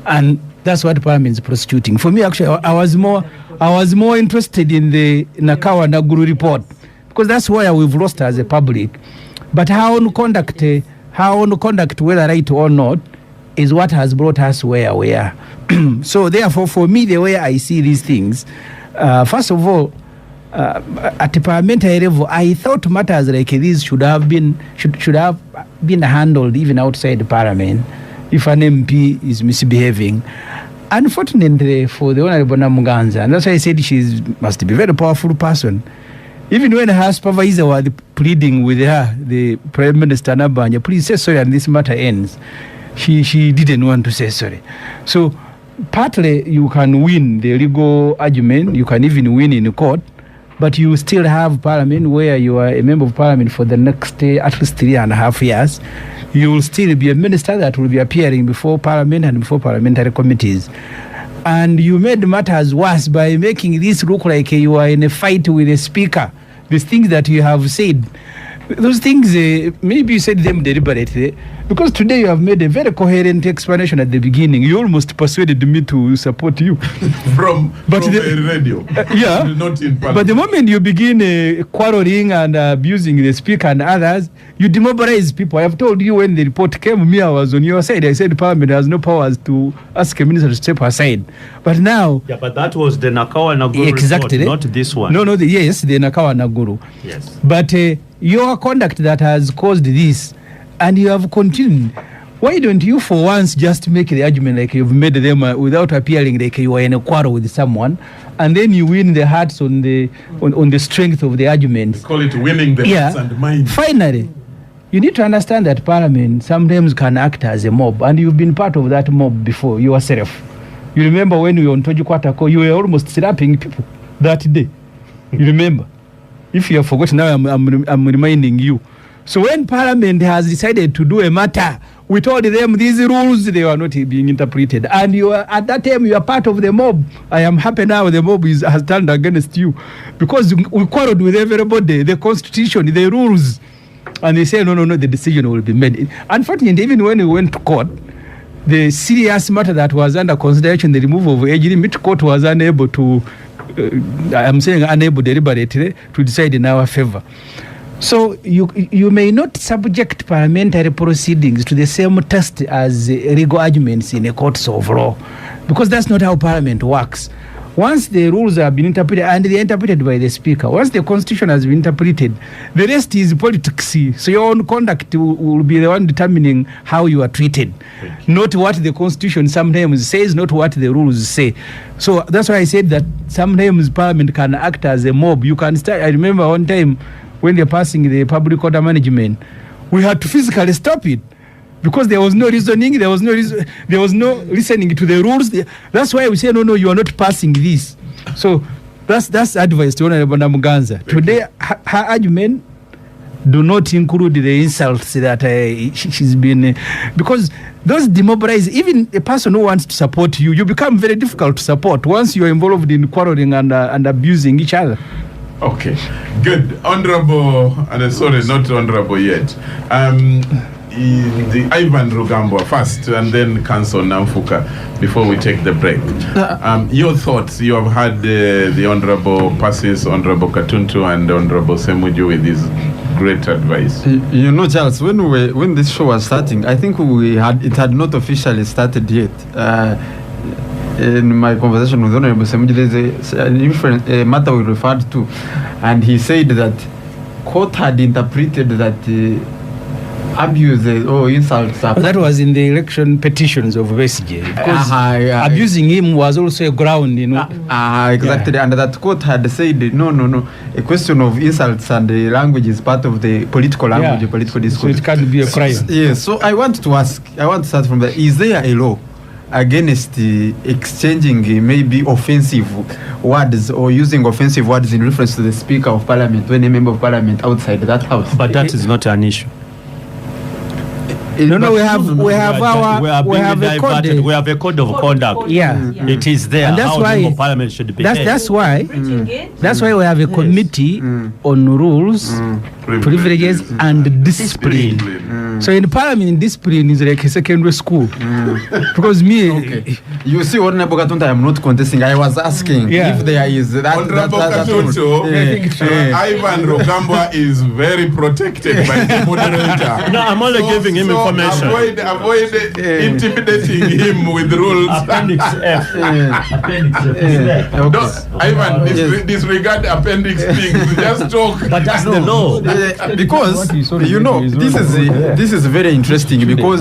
And that's what Parliament is prosecuting. For me, actually, I was more interested in the Nakawa Naguru report, because that's where we've lost as a public. But how on conduct, whether right or not, is what has brought us where we are. So therefore, for me, the way I see these things, first of all, at the parliamentary level, I thought matters like these should have been handled even outside the parliament if an MP is misbehaving. Unfortunately for the Honorable Namuganza, and that's why I said she must be a very powerful person. Even when her supervisor was pleading with her, the Prime Minister Nabanja, please say sorry and this matter ends, she didn't want to say sorry. So partly you can win the legal argument, you can even win in court, but you still have Parliament where you are a member of Parliament for the next at least 3.5 years. You will still be a minister that will be appearing before Parliament and before parliamentary committees. And you made matters worse by making this look like you are in a fight with the speaker. These things that you have said, those things, maybe you said them deliberately, because today you have made a very coherent explanation at the beginning. You almost persuaded me to support you. from the radio. Yeah. Not in Parliament. But the moment you begin quarreling and abusing the speaker and others, you demobilize people. I have told you when the report came, me, I was on your side. I said Parliament has no powers to ask a minister to step aside. But now... Yeah, but that was the Nakawa Naguru exactly report, not this one. No, yes, the Nakawa Naguru. Yes. But your conduct that has caused this, and you have continued. Why don't you for once just make the argument like you've made them without appearing like you are in a quarrel with someone, and then you win the hearts on the strength of the argument. Call it winning the hearts and minds. Finally, you need to understand that Parliament sometimes can act as a mob, and you've been part of that mob before yourself. You remember when we were on Toji Kwatako, you were almost slapping people that day. You remember? If you have forgotten, now I'm reminding you. So when Parliament has decided to do a matter, we told them these rules, they were not being interpreted. And you are, at that time, you are part of the mob. I am happy now the mob has turned against you. Because we quarreled with everybody, the constitution, the rules. And they say, no, the decision will be made. Unfortunately, even when we went to court, the serious matter that was under consideration, the removal of age limit, court was unable to, I'm saying unable deliberately, to decide in our favor. So you may not subject parliamentary proceedings to the same test as legal arguments in a court of law, because that's not how Parliament works. Once the rules have been interpreted, and they are interpreted by the Speaker, once the Constitution has been interpreted, the rest is politics. So your own conduct will be the one determining how you are treated, not what the Constitution sometimes says, not what the rules say. So that's why I said that sometimes Parliament can act as a mob. You can start. I remember one time when they're passing the public order management, we had to physically stop it because there was no reasoning, there was no listening to the rules. That's why we say, no, you are not passing this. So that's advice to Honorable Namuganza. Today, her argument do not include the insults that she's been, because those demobilize, even a person who wants to support you, you become very difficult to support once you are involved in quarreling and abusing each other. Okay, good. Honorable, and sorry, not honorable yet. The Ivan Rugambwa first, and then Council Namfuka before we take the break. Your thoughts? You have had the Honorable Passes, Honorable Katuntu, and Honorable Ssemuju with this great advice. You know, Charles, when this show was starting, I think it had not officially started yet. In my conversation with Honorable Ssemuju, there's a different matter we referred to, and he said that court had interpreted that abuse or insults. That was in the election petitions of Besige, because abusing him was also a ground, exactly, and that court had said no. A question of insults and the language is part of the political language, political discourse. So it can't be a crime. Yes. So I want to start from there. Is there a law against exchanging maybe offensive words or using offensive words in reference to the Speaker of Parliament when a member of Parliament outside that house? But that is not an issue. No, we have a code. We have a code of conduct. Yeah. It is there. And that's how why the member of parliament should be. That's why we have a committee on rules, privileges, and discipline. So in parliament, discipline is like a secondary school. Because me, You see, Honorable Katuntu, I am not contesting. I was asking if there is that. Honorable Katuntu, Ivan Rugambwa is very protected by the moderator. No, I'm only giving him information. Avoid intimidating him with rules. Appendix F. Appendix F. is there. Ivan, disregard appendix things. Just talk. But that's the law. Because this is very interesting because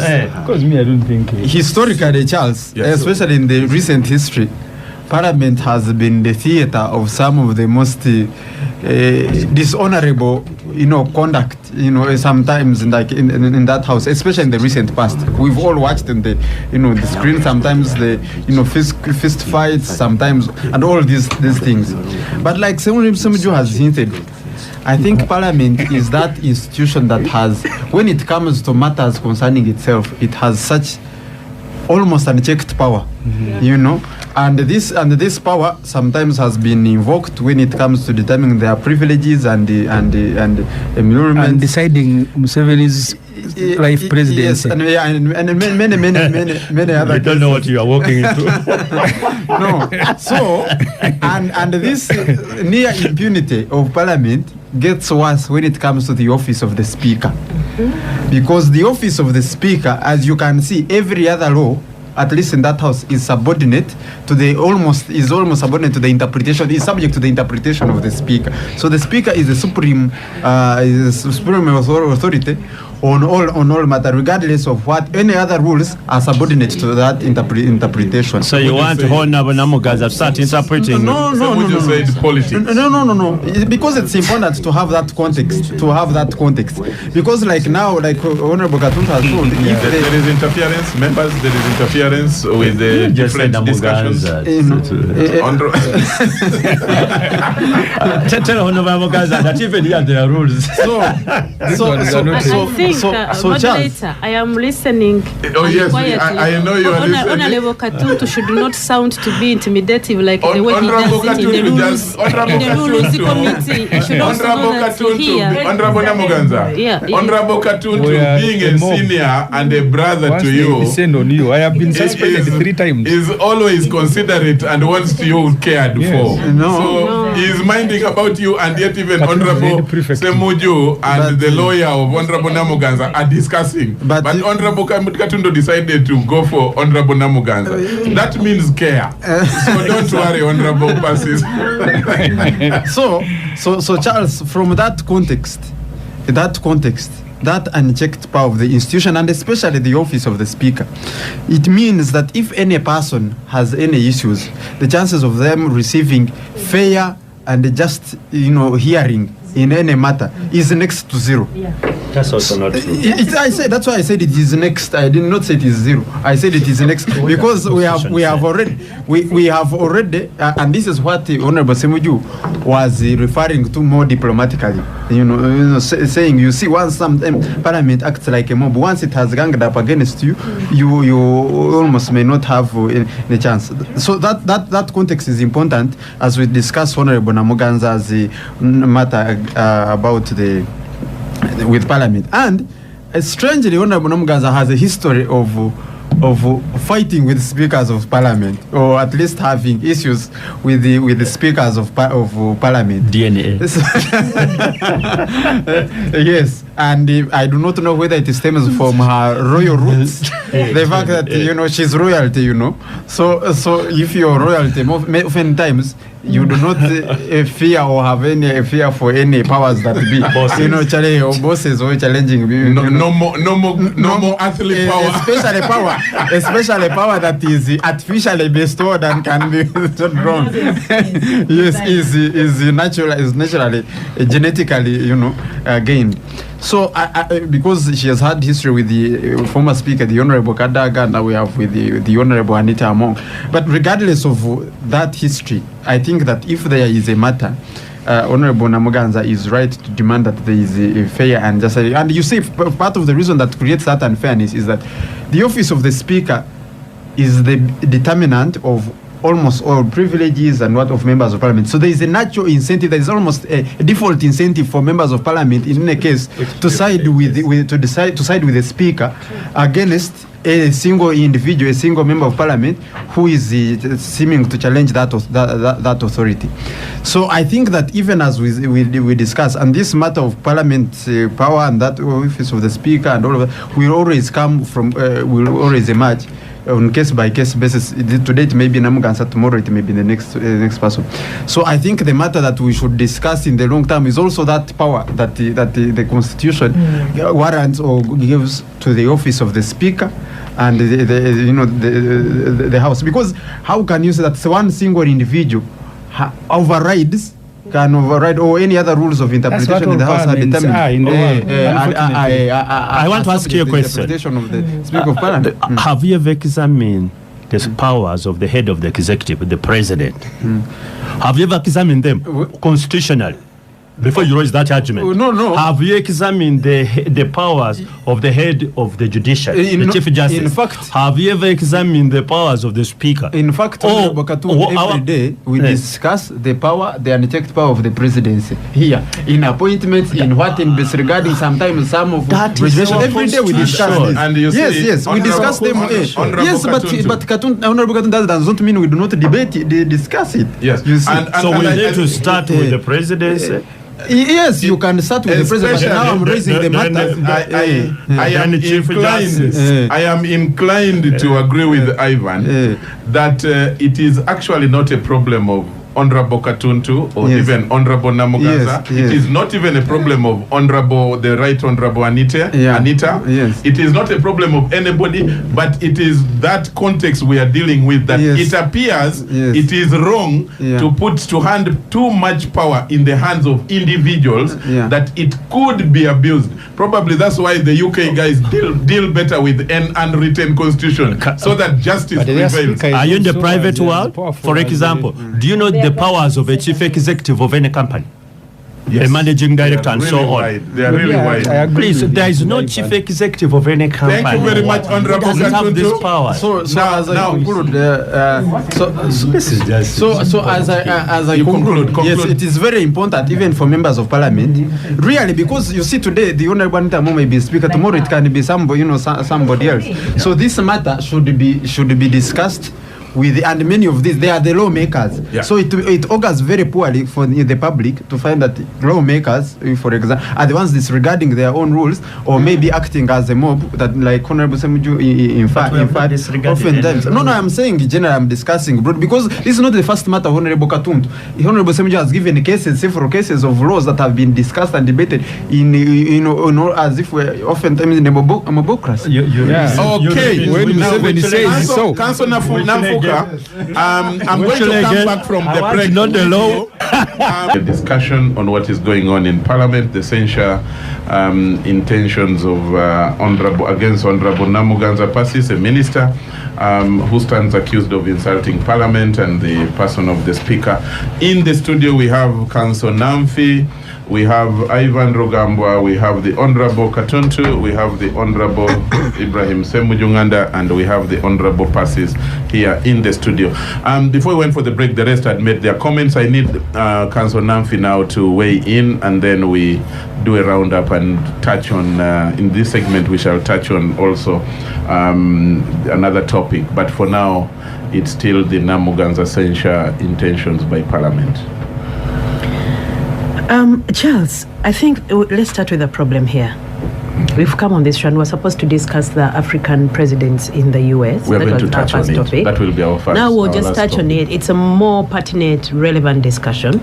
me, I don't think. historically, Charles, especially in the recent history, Parliament has been the theater of some of the most dishonorable, conduct, sometimes in that house, especially in the recent past. We've all watched in the, the screen, sometimes the, fist fights, sometimes, and all these things. But like Ssemuju has hinted, I think Parliament is that institution that has, when it comes to matters concerning itself, it has such almost unchecked power, and this power sometimes has been invoked when it comes to determining their privileges and emoluments and deciding Museveni's life presidency. Yes, and many other. I don't know what you are walking into. No, so and this near impunity of Parliament gets worse when it comes to the office of the Speaker, because the office of the Speaker, as you can see, every other law, at least in that house, is subordinate to almost subordinate to the interpretation, is subject to the interpretation of the Speaker. So the Speaker is the supreme authority on all matter, regardless of what any other rules are subordinate to that interpretation. So you want Honorable Namuganza to start interpreting? No. Said politics. No. Because it's important to have that context. Because like now, like Honorable Katuntu has told, if there is interference, members, there is interference with the different discussions. Tell Honorable Namuganza that even here there are rules. So moderator, I am listening. Oh yes, I know you are listening. Honorable Katuntu should not sound to be intimidative like the way he does it in the rules committee. He should also know that here. Honorable Namuganza. Honorable Katuntu, being a senior and a brother to you, descend on you. I have been suspended 3 times. Is always considerate and wants you cared for. So he's minding about you, and yet even Honorable Ssemuju and the lawyer of Honorable Namuganza are discussing. But Honorable Katuntu decided to go for Honorable Namuganza. That means care. So don't worry, Honorable passes. So Charles, from that context, that unchecked power of the institution, and especially the office of the Speaker, it means that if any person has any issues, the chances of them receiving fair and just hearing in any matter is next to zero. That's also not true. That's why I said it is next. I did not say it is zero. I said it is next because we have already, and this is what the Honorable Ssemuju was referring to more diplomatically. Saying, you see, once Parliament acts like a mob, once it has ganged up against you, you almost may not have a chance. So that context is important as we discuss Honorable Namuganza's matter about with Parliament. And strangely, Honorable Namuganza has a history of fighting with speakers of Parliament, or at least having issues with the speakers of Parliament. DNA. Yes, and I do not know whether it stems from her royal roots, the fact that she's royalty. So if you're royalty, oftentimes you do not fear or have any fear for any powers that be bosses or challenging. No more earthly power. Especially power that is artificially bestowed and can be drawn. Yes, is naturally genetically gained. So because she has had history with the former speaker, the Honorable Kadaga, now we have with the Honorable Anita Among. But regardless of that history, I think that if there is a matter Honorable Namuganza is right to demand that there is a fair and just. And you see, part of the reason that creates that unfairness is that the office of the Speaker is the determinant of almost all privileges and what of members of parliament. So there is a natural incentive. There is almost a default incentive for members of parliament in any case to side with the Speaker against a single individual, a single member of parliament who is seeming to challenge that authority. So I think that even as we discuss, and this matter of parliament power and that office of the Speaker and all of that will always come from, will always emerge on case-by-case basis. Today it may be Namuganza, tomorrow it may be the next person. So I think the matter that we should discuss in the long term is also that power that the Constitution warrants or gives to the office of the Speaker and the House. Because how can you say that one single individual can override or any other rules of interpretation in the House are determined? I want to ask you a question. Of the Speaker of Parliament. Have you ever examined the powers of the head of the executive, the president? Have you ever examined them constitutionally? Before you raise that argument, no. Have you examined the powers of the head of the judiciary, the Chief Justice? In fact, have you ever examined the powers of the Speaker? In fact, every day we discuss the power, the unchecked power of the presidency here in appointments, in what in regarding sometimes some of regulations. Every day we discuss this. And you yes, we discuss them. Yes, but Katuntu, Honorable Katuntu, that does not mean we do not debate, discuss it. Yes, you see. So we need to start with the presidency. Yes, you can start with the president. But now I'm raising the matter. I am inclined to agree with Ivan that it is actually not a problem of Honorable Katuntu or even Honorable Namuganza. It is not even a problem of the Right Honorable Anita. It is not a problem of anybody, but it is that context we are dealing with that it appears it is wrong to hand too much power in the hands of individuals that it could be abused. Probably that's why the UK guys deal better with an unwritten constitution so that justice prevails. Are you in the private world? For example, do you know the powers of a chief executive of any company? A managing director and so on. They are really wide. Please, there is no chief executive of any company. Thank you very much, Honorable Katuntu. As I conclude, yes, it is very important even for members of parliament, really, because you see today the Honorable Anita may be speaker, tomorrow it can be somebody, somebody else. So this matter should be discussed with, and many of these, they are the lawmakers. So it augurs very poorly for the public to find that lawmakers, for example, are the ones disregarding their own rules or maybe acting as a mob, that like Honorable Ssemuju in fact oftentimes. No, I'm saying in general, I'm discussing broad, because this is not the first matter of Honorable Katuntu. Honorable Ssemuju has given several cases of laws that have been discussed and debated in as if we're oftentimes in a mobocracy. Okay. When Museveni says so. Council Namuganza, I'm going to come back from the break. Not the law. A discussion on what is going on in Parliament, the censure intentions of against Honorable Namuganza Passis, a minister who stands accused of insulting Parliament, and the person of the Speaker. In the studio we have Council Namfi, we have Ivan Rugambwa, we have the Honorable Katuntu, we have the Honorable Ibrahim Ssemuju, and we have the Honorable Passis here in the studio. Before we went for the break, the rest had made their comments. I need Council Namfi now to weigh in, and then we do a roundup and touch on, in this segment we shall touch on also another topic. But for now, it's still the Namuganza censure intentions by Parliament. Charles, I think let's start with the problem here. We've come on this show and we're supposed to discuss the African presidents in the US. We're going to touch on it. Topic. That will be our first. Now we'll just touch on it. It's a more pertinent, relevant discussion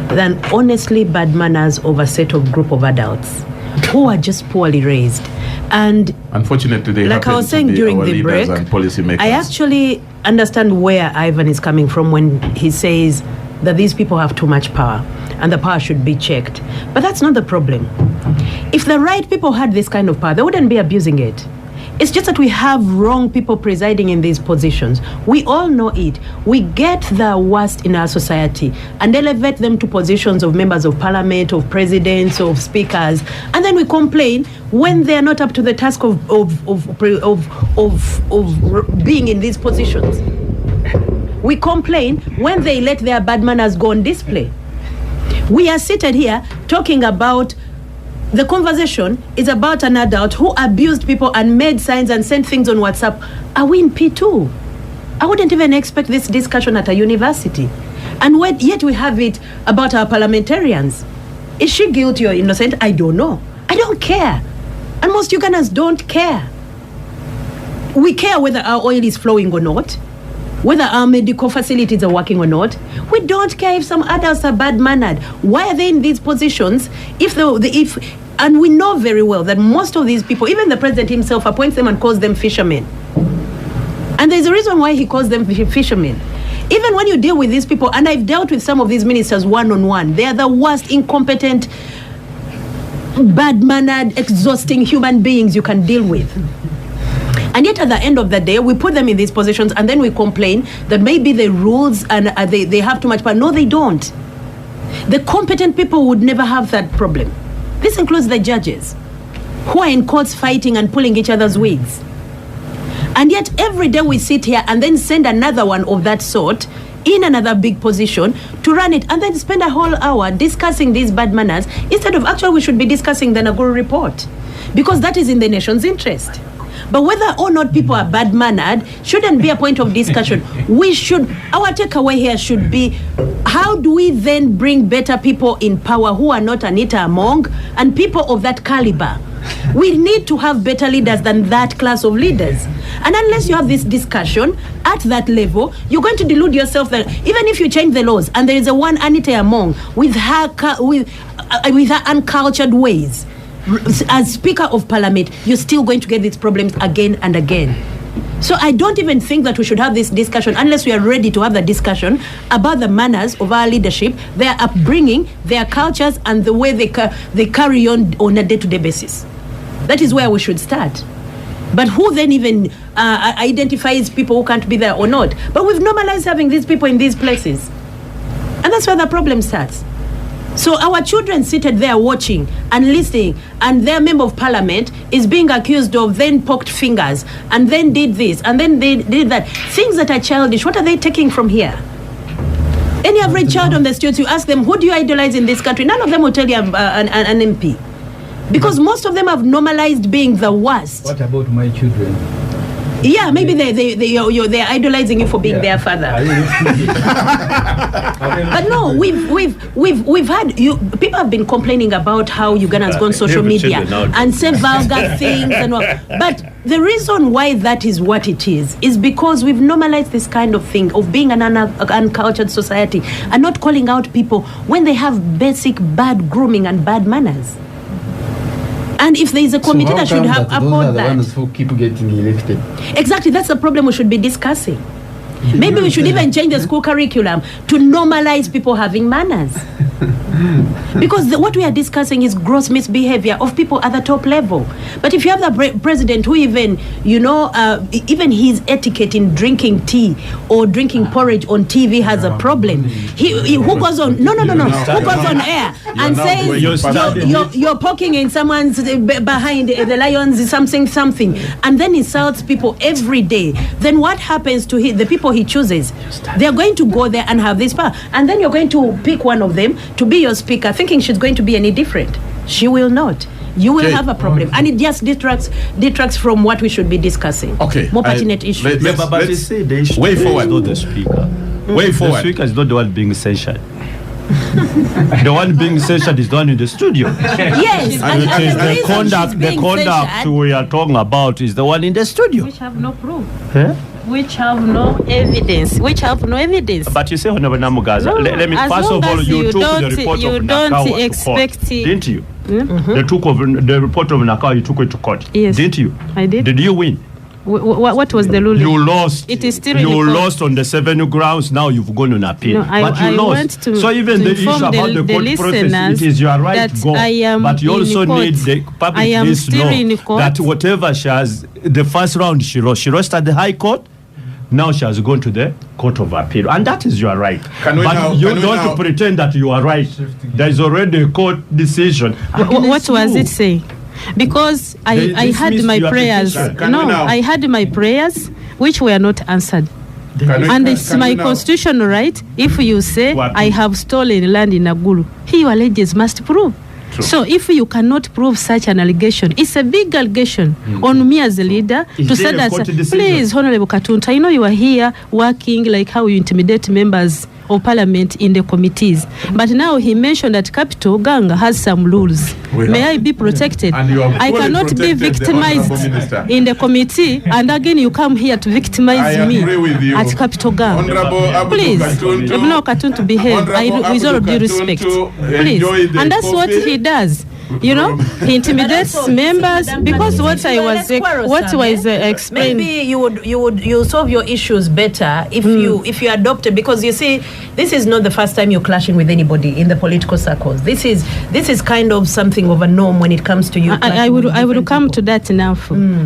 than honestly bad manners of a set of group of adults who are just poorly raised. And unfortunately, they like I was saying during the break, I actually understand where Ivan is coming from when he says that these people have too much power and the power should be checked. But that's not the problem. If the right people had this kind of power, they wouldn't be abusing it. It's just that we have wrong people presiding in these positions. We all know it. We get the worst in our society and elevate them to positions of members of parliament, of presidents, of speakers, and then we complain when they are not up to the task of being in these positions. We complain when they let their bad manners go on display. We are seated here talking about the conversation is about an adult who abused people and made signs and sent things on WhatsApp. Are we in P2? I wouldn't even expect this discussion at a university. And yet we have it about our parliamentarians. Is she guilty or innocent? I don't know. I don't care. And most Ugandans don't care. We care whether our oil is flowing or not, whether our medical facilities are working or not. We don't care if some adults are bad-mannered. Why are they in these positions and we know very well that most of these people, even the president himself, appoints them and calls them fishermen. And there's a reason why he calls them fishermen. Even when you deal with these people, and I've dealt with some of these ministers one-on-one, they are the worst, incompetent, bad-mannered, exhausting human beings you can deal with. And yet at the end of the day, we put them in these positions and then we complain that maybe the rules and they have too much power. No, they don't. The competent people would never have that problem. This includes the judges who are in courts fighting and pulling each other's wigs. And yet every day we sit here and then send another one of that sort in another big position to run it and then spend a whole hour discussing these bad manners instead of actually we should be discussing the Naguru report because that is in the nation's interest. But whether or not people are bad-mannered shouldn't be a point of discussion. Our takeaway here should be, how do we then bring better people in power who are not Anita Among and people of that caliber? We need to have better leaders than that class of leaders. And unless you have this discussion at that level, you're going to delude yourself that even if you change the laws and there is a one Anita Among with her uncultured ways, as Speaker of Parliament, you're still going to get these problems again and again. So I don't even think that we should have this discussion unless we are ready to have the discussion about the manners of our leadership, their upbringing, their cultures, and the way they carry on a day-to-day basis. That is where we should start. But who then even identifies people who can't be there or not? But we've normalized having these people in these places. And that's where the problem starts. So our children seated there watching and listening, and their member of parliament is being accused of then poked fingers and then did this and then they did that. Things that are childish. What are they taking from here? Any average child on the streets, you ask them, who do you idolize in this country? None of them will tell you an MP. Because most of them have normalized being the worst. What about my children? Yeah, maybe they're idolizing you for being their father. But no, we've had people have been complaining about how Ugandans go on social media and say vulgar things and all. But the reason why that is what it is because we've normalized this kind of thing of being an uncultured society and not calling out people when they have basic bad grooming and bad manners. And if there is a committee that should have uphold that. Those are the ones who keep getting elected. Exactly, that's the problem we should be discussing. Maybe we should even change the school curriculum to normalize people having manners. Because what we are discussing is gross misbehavior of people at the top level. But if you have the president who even his etiquette in drinking tea or drinking porridge on TV has a problem. Who goes on? No. Who goes on air and says you're poking in someone's behind the lions something, and then insults people every day. Then what happens to the people he chooses? They're going to go there and have this power, and then you're going to pick one of them to be your speaker, thinking she's going to be any different. She will not. You will have a problem, and it just detracts from what we should be discussing. Okay, more pertinent issues. But you say the issue way forward. Is not the speaker. Way forward. The speaker is not the one being censured. The one being censured is the one in the studio. Yes, and the conduct we are talking about is the one in the studio. Which have no proof. Huh? Which have no evidence. But you say, Honorable Namuganza, No, let me as first of long all, as you you took the don't- report you of don't Nakawa to expect court, it. didn't you? Mm-hmm. The report of Nakawa, you took it to court, Yes. didn't you? I did. Did you win? What was the ruling? You lost. It is still in you the court. lost on the 7 grounds. Now you've gone on appeal, No, but you I lost. want to- So even to the issue inform about the court process, listeners it is your right that to go. I am But you in also court. need the I public am needs to still know in court. that whatever she has, the first round she lost. She lost at the High Court. Now she has gone to the Court of Appeal, and that is your right. Can we But now- you can we don't now- pretend that you are right. There is already a court decision. What was it say? Because They I had dismissed my your prayers. petition. Can we No, now- I had my prayers which were not answered. Can we- And can- it's can my we now- constitutional right. If you say What? I have stolen land in Naguru, he alleges must prove. True. So if you cannot prove such an allegation, it's a big allegation on me as a leader Is to there say a that, court decision? please, Honorable Katuntu, I know you are here working like how you intimidate members of parliament in the committees. But now he mentioned that Capital Gang has some rules. We May have- I be protected? And you have I fully cannot be protected the victimized Honorable Minister. in the committee, and again you come here to I victimize me agree with you. at Capital Gang. Honorable Abu Please, Katuntu, no, Katuntu, behave. Honorable With all Abu due Katuntu, respect, please. enjoy the And that's what coffee. he does. You know, he intimidates But also, members Madam because President, what I you are was less quarrelsome, what was explained. Maybe you solve your issues better if you adopt it, because you see, this is not the first time you're clashing with anybody in the political circles. This is kind of something of a norm when it comes to you. I would come to that now.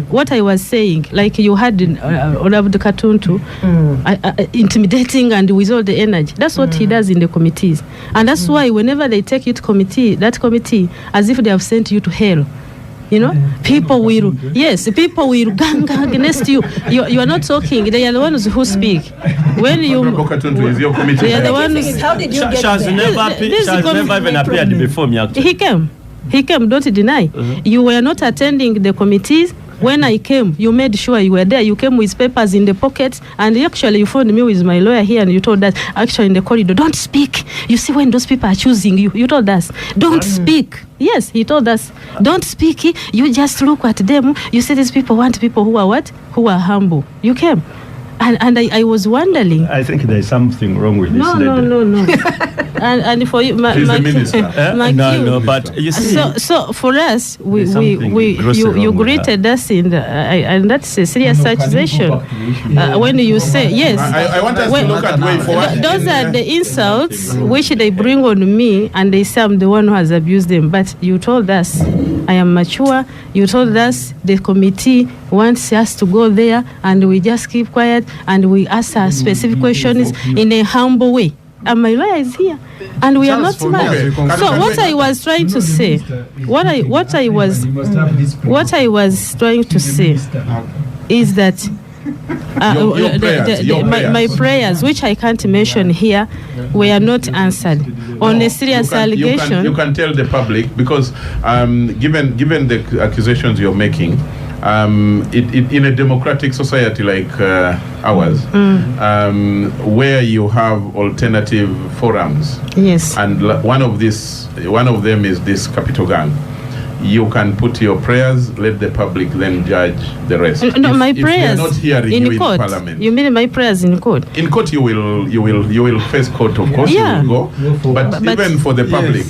What I was saying, like you had Honorable Katuntu intimidating and with all the energy. That's what he does in the committees, and that's why whenever they take you to that committee, as if they have sent you to hell. You know, people will gang against you. You are not talking. They are the ones who speak. When you, Honorable Katuntu is your committee. they are the chair. ones. How did you She get has there? never even appeared before me, actually. He came. Don't deny. You were not attending the committees. When I came, you made sure you were there. You came with papers in the pockets, and actually you phoned me with my lawyer here, and you told us, actually in the corridor, don't speak. You see, when those people are choosing you, you told us, don't speak. Yes, he told us, don't speak. You just look at them. You see, these people want people who are what? Who are humble. You came. And I was wondering. I think there is something wrong with this No. lady. and for you, She's the minister. No, but you see, So for us, There's something grossly you wrong with greeted us in the, and that's a serious accusation. When you say yes, I want us to look at way forward. those are the insults which they bring on me, and they say I'm the one who has abused them. But you told us I am mature. You told us the committee wants us to go there, and we just keep quiet and we ask our specific questions in a humble way. And my lawyer is here, and we are not mad. Okay. So what I was trying to say, what I was trying to say is that Your prayers. my prayers, which I can't mention here, were not answered on a serious allegation. You can tell the public, because given the accusations you're making, in a democratic society like ours, where you have alternative forums, Yes. and one of them is this Capital Gang. You can put your prayers, let the public then judge the rest. No, my if prayers we are not hearing you in court. Parliament. You mean my prayers in court? In court, you will face court, of course. Yeah. You will go. But even for the public,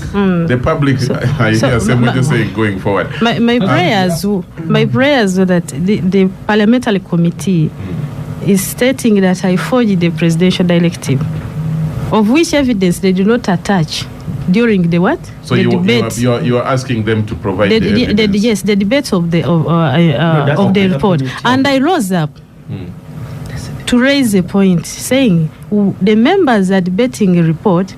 I hear Ssemuju saying going forward. My prayers were that the parliamentary committee is stating that I forged the presidential directive, of which evidence they do not attach during the what? So the you debate. are asking them to provide the evidence. Yes, the debate of the report. And I rose up to raise a point saying the members are debating a report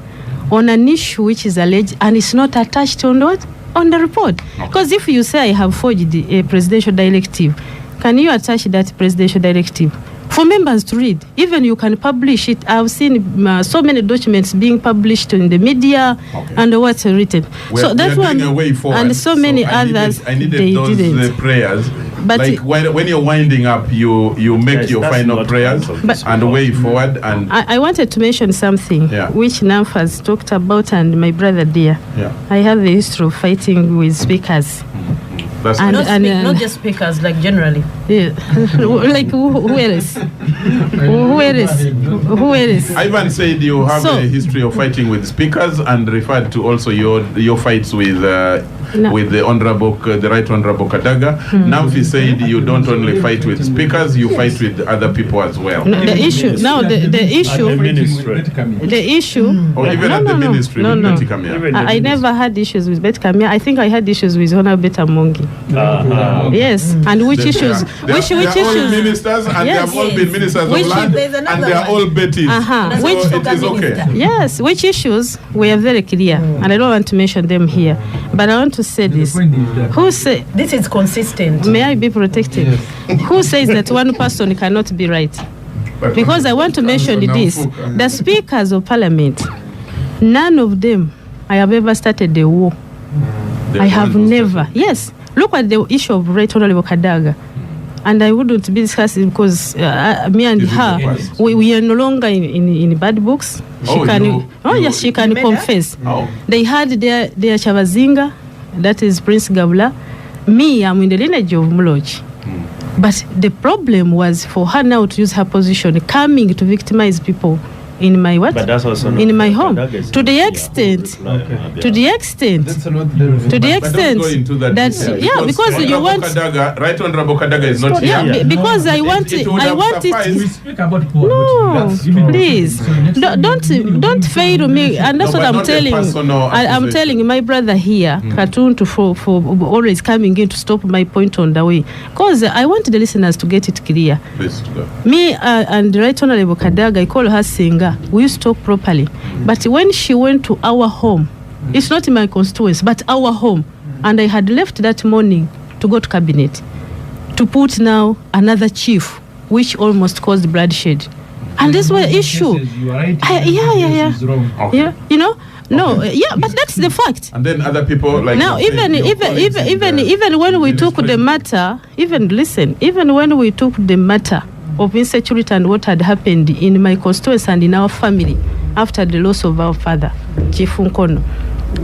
on an issue which is alleged and it's not attached on what? On the report. Because if you say I have forged a presidential directive, can you attach that presidential directive for members to read? Even you can publish it. I've seen so many documents being published in the media and what's written. So that's one, and so many others. I needed they those didn't. prayers. But like when you're winding up, you make Yes, your that's final not prayers part of this and way forward. And I wanted to mention something which Namf has talked about, and my brother dear. yeah, I have the history of fighting with speakers. that's And- Not just speakers, like generally. Yeah. Like who else? Who else? Ivan said you have So- a history of fighting with speakers and referred to also your fights with No. with the Honorable, the Right Honorable Kadaga. Namfi said you don't only fight with speakers, you fight with other people as well. No, the issue now, the issue, At the ministry. the issue. Or even at the ministry with Betty Kamya. Even the I never had issues with Bet Kamya. I think I had issues with Honorable Beta Mongi. Yes, and which issues? They are all ministers, and they have all been ministers of Which- land, There's and another they are all Bettys. Uh-huh. So Which- it is okay. Yes, which issues were very clear, and I don't want to mention them here, but I want to say this. Who say? This is consistent. May I be protected? Who says that one person cannot be right? But Because I want to mention this. The speakers of parliament, none of them I have ever started a war. the I have one who never. Yes. Look at the issue of Right Honorable Kadaga. And I wouldn't be discussing because me and Is it the her, past? we are no longer in bad books. Oh, Yes, she can made confess. Oh. They had their Chavazinga, that is Prince Gabula. Me, I'm in the lineage of Muloji. But the problem was for her now to use her position, coming to victimize people in my what? But that's also In not- my home. that is- To the extent, to the extent, That's not to the But don't extent go into that that detail, yeah, because you Honorable want Kadaga, Right Honorable Kadaga is not yeah, here. because I want It would I have want sufficed. We it. speak about poor. No, please don't fail me, and that's No, what but I'm not a telling. personal I'm accusation. telling my brother here, Katuntu, for always coming in to stop my point on the way, because I want the listeners to get it clear. Please go. Me and Right Honorable Kadaga, I call her Singa. We used to talk properly, but when she went to our home, it's not in my constituency, but our home, and I had left that morning to go to cabinet to put now another chief, which almost caused bloodshed, and this was issue. You are right. Yeah. Is wrong. Okay. Yeah, you know, no, yeah, but that's the fact. And then other people like Now, you said, your colleagues in the even when we took the administration. matter, even when we took the matter of insecurity and what had happened in my constituency and in our family after the loss of our father, Chief Nkono,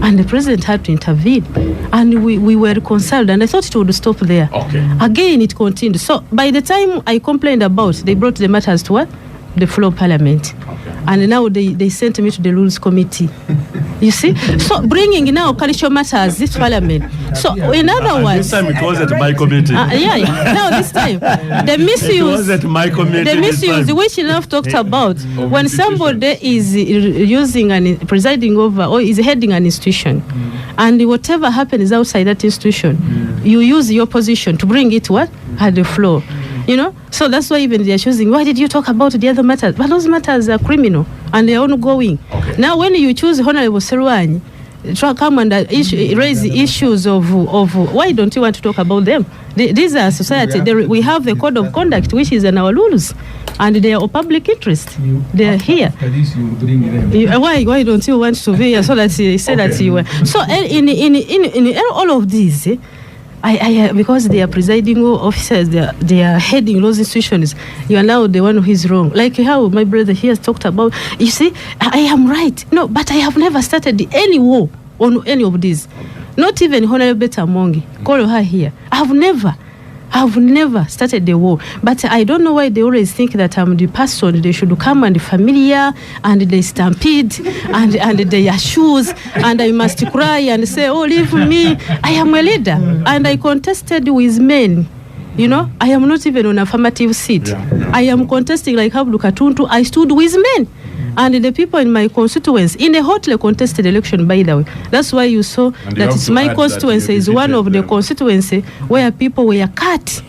and the president had to intervene, and we were reconciled, and I thought it would stop there. Okay. Again, it continued. So by the time I complained about, they brought the matters to what? The floor of parliament. And now they sent me to the rules committee. You see? So bringing now cultural matters, this parliament. So in other And words, this time it wasn't my committee. yeah. Now this time, the It misuse, wasn't my committee. the this misuse time. which enough talked about, when somebody is using and presiding over or is heading an institution, and whatever happens outside that institution, you use your position to bring it what at the floor. You know, so that's why even they are choosing. Why did you talk about the other matters? But those matters are criminal and they are ongoing. Okay. Now, when you choose Honorable Serwani, try come and raise the issues of why don't you want to talk about them? These are society. We have the code of conduct, which is in our rules, and they are of public interest. They are here. After this, you will bring them. Why don't you want to be here so that you say that you were? So in all of these. I because they are presiding officers, they are heading those institutions. You are now the one who is wrong. Like how my brother here has talked about. You see, I am right. No, but I have never started any war on any of these. Not even Honorable Beta Mongi. Call her here. I've never started the war. But I don't know why they always think that I'm the person they should come and familiar and they stampede and they are shoes and I must cry and say, oh, leave me. I am a leader and I contested with men. You know, I am not even on affirmative seat. I am contesting like Abdu Katuntu. I stood with men. And the people in my constituency, in a hotly contested election, by the way, that's why you saw And you that have it's to my add constituency that you is one of the defeated them. constituency where people were cut,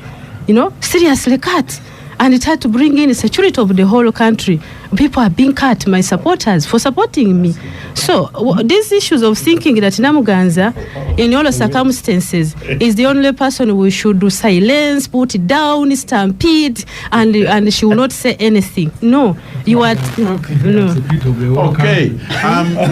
you know, seriously cut. And it had to bring in the security of the whole country. People are being cut, my supporters, for supporting me. So these issues of thinking that Namuganza, in all circumstances, is the only person we should silence, put it down, stampede, and she will not say anything. No, you are no. Okay,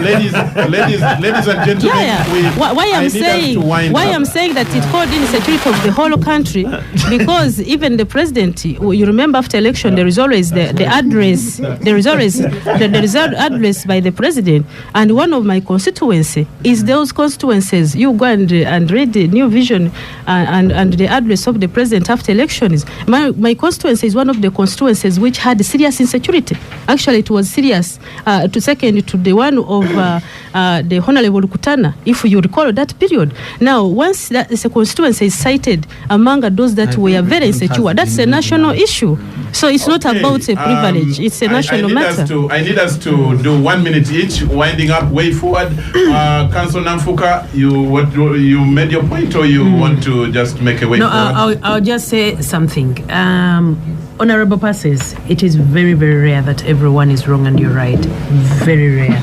ladies and gentlemen, Why I'm saying that it called in security of the whole country, because even the president, you remember after election there is always the address, the there is always there is an address by the president, and one of my constituency is those constituencies. You go and read the New Vision and the address of the president after elections. My constituency is one of the constituencies which had serious insecurity. Actually, it was serious to second to the one of the Honorable Kutana, if you recall that period. Now, once that is a constituency is cited among those that were very insecure, that's a national issue. So it's not about a privilege, it's a national matter. I need us to do 1 minute each, winding up, way forward. Council Namfuka, you made your point, or you want to just make a way forward? I'll just say something. Honorable Passes, it is very, very rare that everyone is wrong and you're right. Very rare.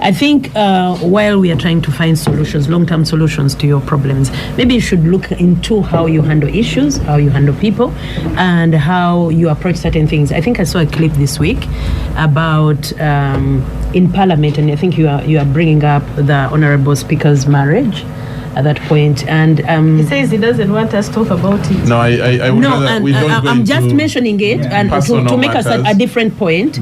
I think while we are trying to find solutions, long-term solutions to your problems, maybe you should look into how you handle issues, how you handle people, and how you approach certain things. I think I saw a clip this week about in Parliament, and I think you are bringing up the Honorable Speaker's marriage at that point, and he says he doesn't want us to talk about it. No, I would rather we don't go I'm just into mentioning it and to make us a different point,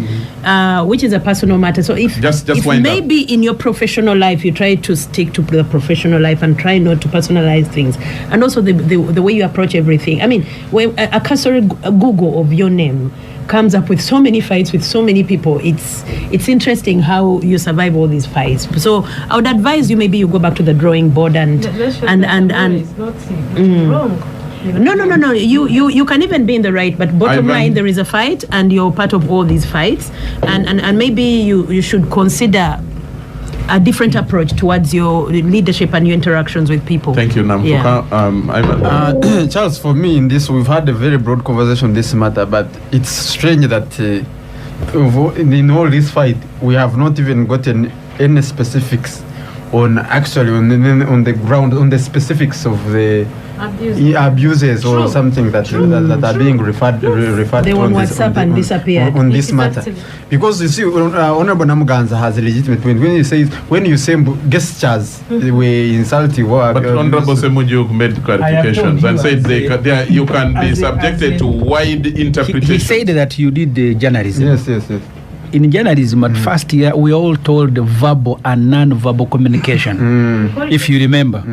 which is a personal matter. So if maybe in your professional life you try to stick to the professional life and try not to personalize things, and also the way you approach everything. I mean, when a cursory Google of your name comes up with so many fights with so many people, it's interesting how you survive all these fights. So I would advise you, maybe you go back to the drawing board and it's not wrong. No. You can even be in the right, but bottom line, there is a fight, and you're part of all these fights, and maybe you should consider a different approach towards your leadership and your interactions with people. Thank you, Namfuka. Ivan. Charles, for me in this, we've had a very broad conversation on this matter, but it's strange that in all this fight, we have not even gotten any specifics on the ground, on the specifics of the abuses or something that are being referred they to on WhatsApp and disappear on this matter. Because you see, Honorable Namuganza has a legitimate point when you say gestures we insult you. But Honorable Ssemuju made clarifications and said you can be subjected to wide interpretation. He said that you did the journalism. Yes. In journalism, at first year, we all told verbal and non-verbal communication, if you remember.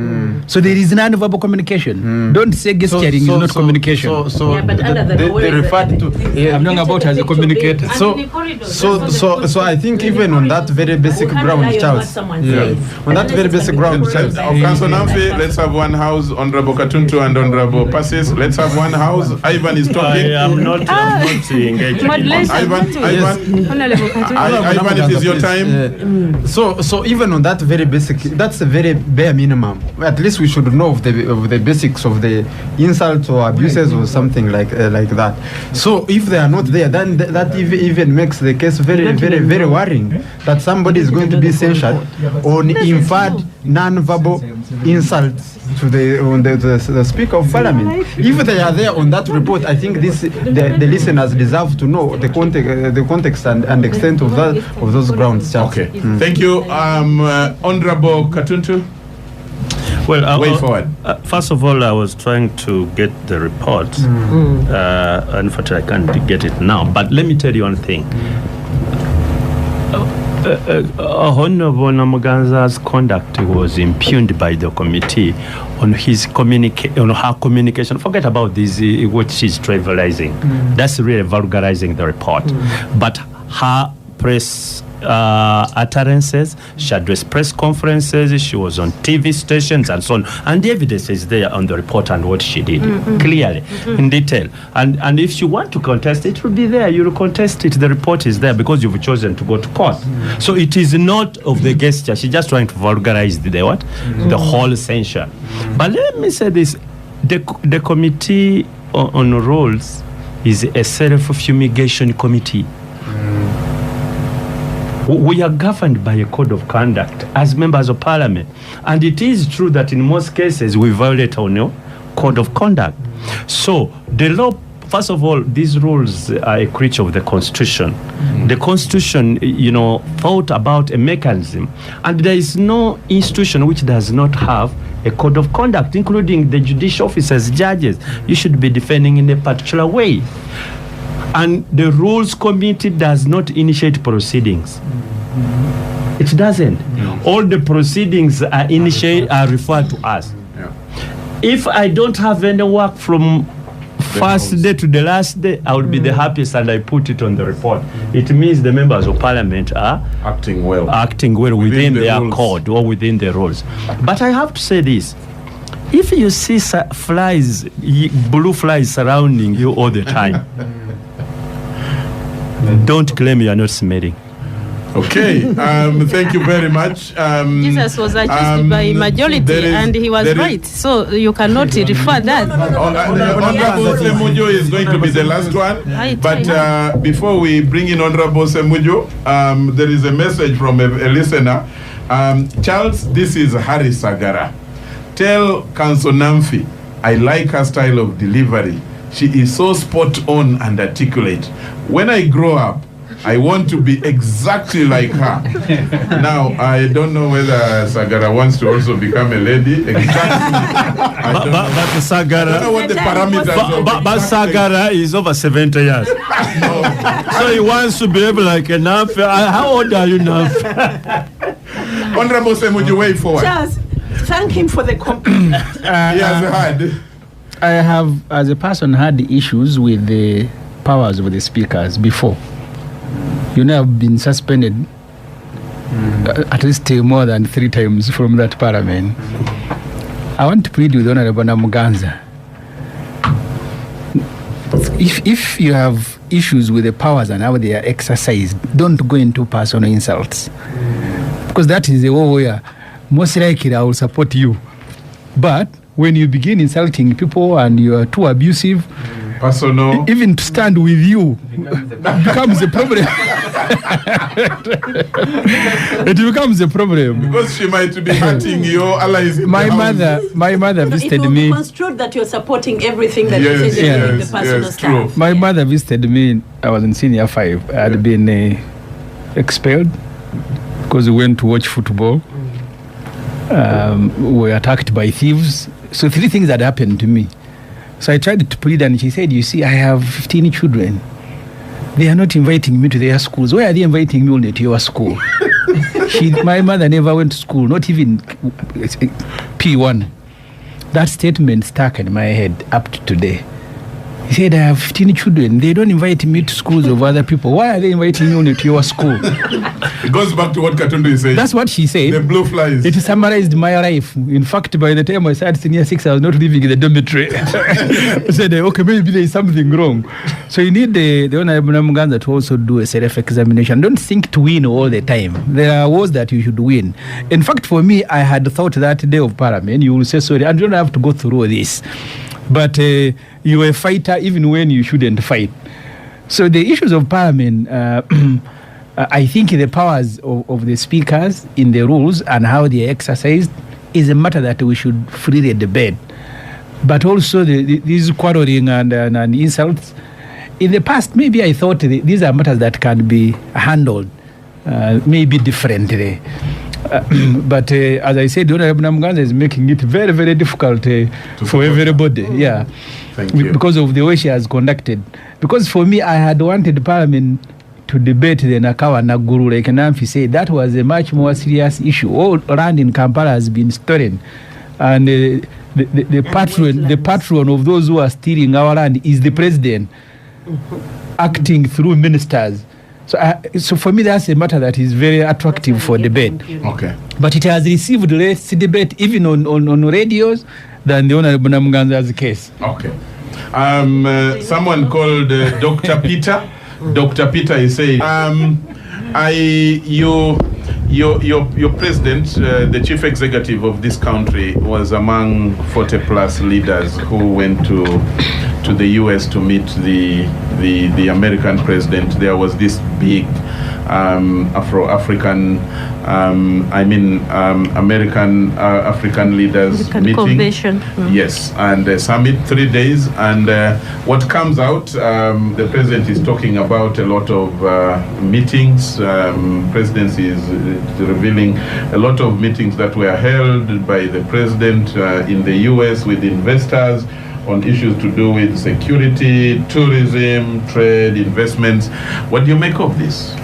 So there is non-verbal communication. Don't say gesturing is not communication. But they refer to... I'm talking about as a communicator. So I think even on that very basic ground, Charles. On that very basic ground, Charles. Council Namfi, let's have one house. Honorable Katuntu and Honorable Passes, let's have one house. Ivan is talking. I am not engaging. Ivan, it is your time. So even on that very basic, that's a very bare minimum. At least we should know of the basics of the insults or abuses or something like that. So if they are not there, then that even makes the case very, very, very worrying that somebody is going to be censured on inferred non-verbal insults to the Speaker of Parliament. If they are there on that report, I think the listeners deserve to know the context and extent of those grounds. Okay, thank you, Honorable Katuntu. Well, way forward. First of all, I was trying to get the report. Unfortunately, I can't get it now. But let me tell you one thing. Honorable Namuganza's conduct was impugned by the committee on her communication. Forget about this, what she's trivializing. That's really vulgarizing the report. But her press utterances, she addressed press conferences, she was on TV stations and so on, and the evidence is there on the report and what she did clearly in detail, and if you want to contest it will be there, you will contest it, the report is there because you've chosen to go to court. So it is not of the gesture, she's just trying to vulgarize the whole censure. But let me say this, the committee on rules is a self-fumigation committee. We are governed by a code of conduct as members of parliament. And it is true that in most cases we violate our code of conduct. So the law, first of all, these rules are a creature of the Constitution. The Constitution, thought about a mechanism. And there is no institution which does not have a code of conduct, including the judicial officers, judges. You should be defending in a particular way. And the Rules Committee does not initiate proceedings. It doesn't. All the proceedings are referred to us. Yeah. If I don't have any work from first day to the last day, I would be the happiest, and I put it on the report. It means the members of parliament are Acting well. within the their rules. code or within the rules. But I have to say this. If you see flies, blue flies surrounding you all the time, don't claim you are not smelling. Okay, thank you very much. Jesus was accused by majority and he was right. So you cannot refer that. Honorable Ssemuju is going to be the last one. But before we bring in Honorable Ssemuju, there is a message from a listener. Charles, this is Harry Sagara. Tell Council Namfi, I like her style of delivery. She is so spot on and articulate. When I grow up, I want to be exactly like her. Now, I don't know whether Sagara wants to also become a lady. Exactly. But Sagara, I don't know what the parameters but Sagara is over 70 years. So he wants to be able like a Namfi. How old are you now? Honorable Ssemuju, way forward. Charles, thank him for the compliment. He has had. I have, as a person, had issues with the powers of the speakers before. You know, I've been suspended at least more than 3 times from that parliament. I want to plead with Honorable Namuganza. If you have issues with the powers and how they are exercised, don't go into personal insults. Because that is the way where most likely I will support you. But when you begin insulting people and you are too abusive, personal, even to stand with you becomes a problem. It becomes a problem. because she might be hurting your allies in My the house. mother It visited will be me. construed that you're supporting everything that Yes, you say yes, in the personal yes, stuff. true. My mother visited me. I was in senior 5. I had been expelled because we went to watch football. We were attacked by thieves. So 3 things had happened to me. So I tried to plead, and she said, you see, I have 15 children. They are not inviting me to their schools. Why are they inviting me only to your school? My mother never went to school, not even P1. That statement stuck in my head up to today. He said, I have 15 children. They don't invite me to schools of other people. Why are they inviting me only to your school? It goes back to what Katuntu is saying. That's what she said. The blue flies. It summarized my life. In fact, by the time I started senior 6, I was not living in the dormitory. I said, okay, maybe there is something wrong. So you need the Honorable Namuganza to also do a self-examination. Don't think to win all the time. There are wars that you should win. In fact, for me, I had thought that day of Parliament, you will say sorry, and you don't have to go through this. But you're a fighter even when you shouldn't fight. So the issues of Parliament, I think the powers of the speakers in the rules and how they are exercised is a matter that we should freely debate. But also these quarreling and insults, in the past, maybe I thought these are matters that can be handled maybe differently. But as I said, Honorable Namuganza is making it very, very difficult for everybody. Yeah, Thank you. Because of the way she has conducted. Because for me, I had wanted Parliament to debate the Nakawa Naguru, like Namfi said. That was a much more serious issue. All land in Kampala has been stolen, and the patron of those who are stealing our land is the president, acting through ministers. So for me, that's a matter that is very attractive for debate. Okay. But it has received less debate even on radios than the Honorable Namuganza's case. Okay. Someone called Dr. Peter. Dr. Peter is saying, your president, the chief executive of this country, was among 40 plus leaders who went to the US to meet the American president. There was this big Afro-African, American African leaders meeting. Convention. Yes, and summit 3 days. And what comes out, the president is talking about a lot of meetings. Presidency is revealing a lot of meetings that were held by the president in the US with investors on issues to do with security, tourism, trade, investments. What do you make of this?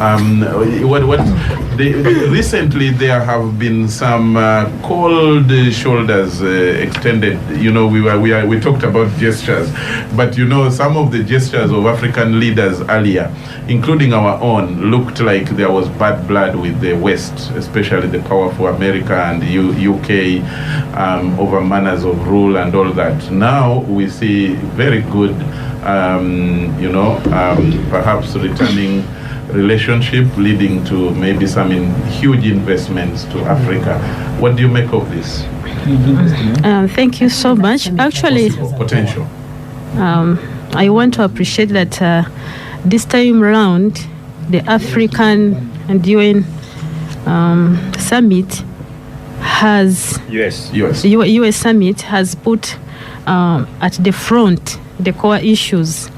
Recently there have been some cold shoulders extended. You know, we talked about gestures, but you know, some of the gestures of African leaders earlier, including our own, looked like there was bad blood with the West, especially the powerful America and UK over manners of rule and all that. Now we see very good, perhaps returning relationship leading to maybe some huge investments to Africa. What do you make of this? Thank you so much. Actually, potential. I want to appreciate that this time around, the African and UN summit has US summit has put at the front the core issues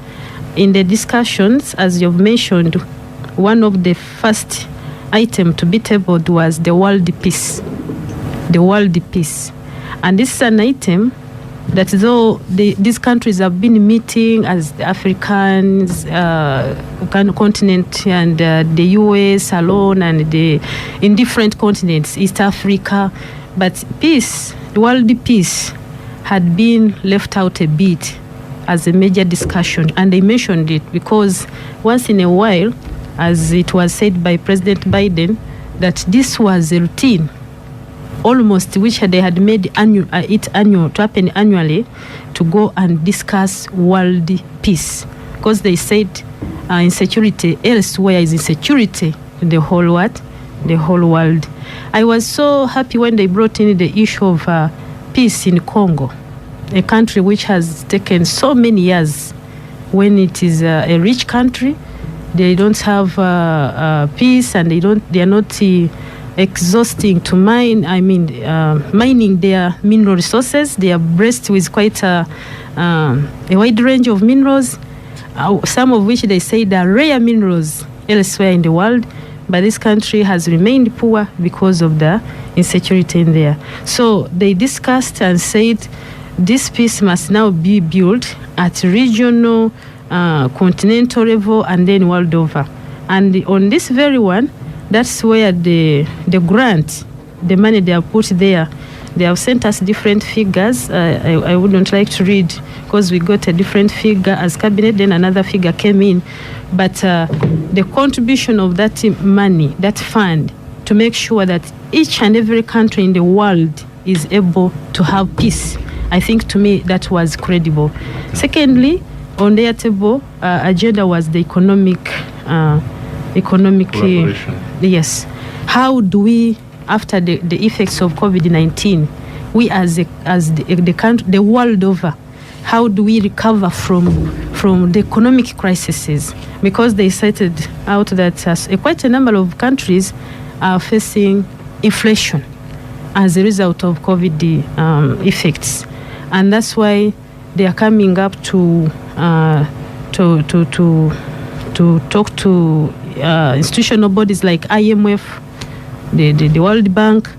in the discussions. As you've mentioned, one of the first item to be tabled was the world peace. And this is an item that though these countries have been meeting as the Africans continent and the US alone and in different continents, East Africa, but peace, the world peace had been left out a bit as a major discussion. And they mentioned it because once in a while, as it was said by President Biden, that this was a routine almost which they had made it annual to happen annually, to go and discuss world peace, because they said insecurity elsewhere is insecurity in the whole world. I was so happy when they brought in the issue of peace in Congo, a country which has taken so many years. When it is a rich country, they don't have peace, and they are not exhausting to mining their mineral resources. They are blessed with quite a wide range of minerals, some of which they say are rare minerals elsewhere in the world, but this country has remained poor because of the insecurity in there. So they discussed and said this peace must now be built at regional, continental level, and then world over. And on this very one, that's where the grant, the money they have put there, they have sent us different figures. I wouldn't like to read because we got a different figure as cabinet, then another figure came in. But the contribution of that money, that fund, to make sure that each and every country in the world is able to have peace, I think to me that was credible. Secondly, on their table agenda was the economic yes. How do we, after the effects of COVID-19, we as the country, the world over, how do we recover from the economic crises? Because they cited out that quite a number of countries are facing inflation as a result of COVID effects, and that's why they are coming up to talk to institutional bodies like IMF, the World Bank,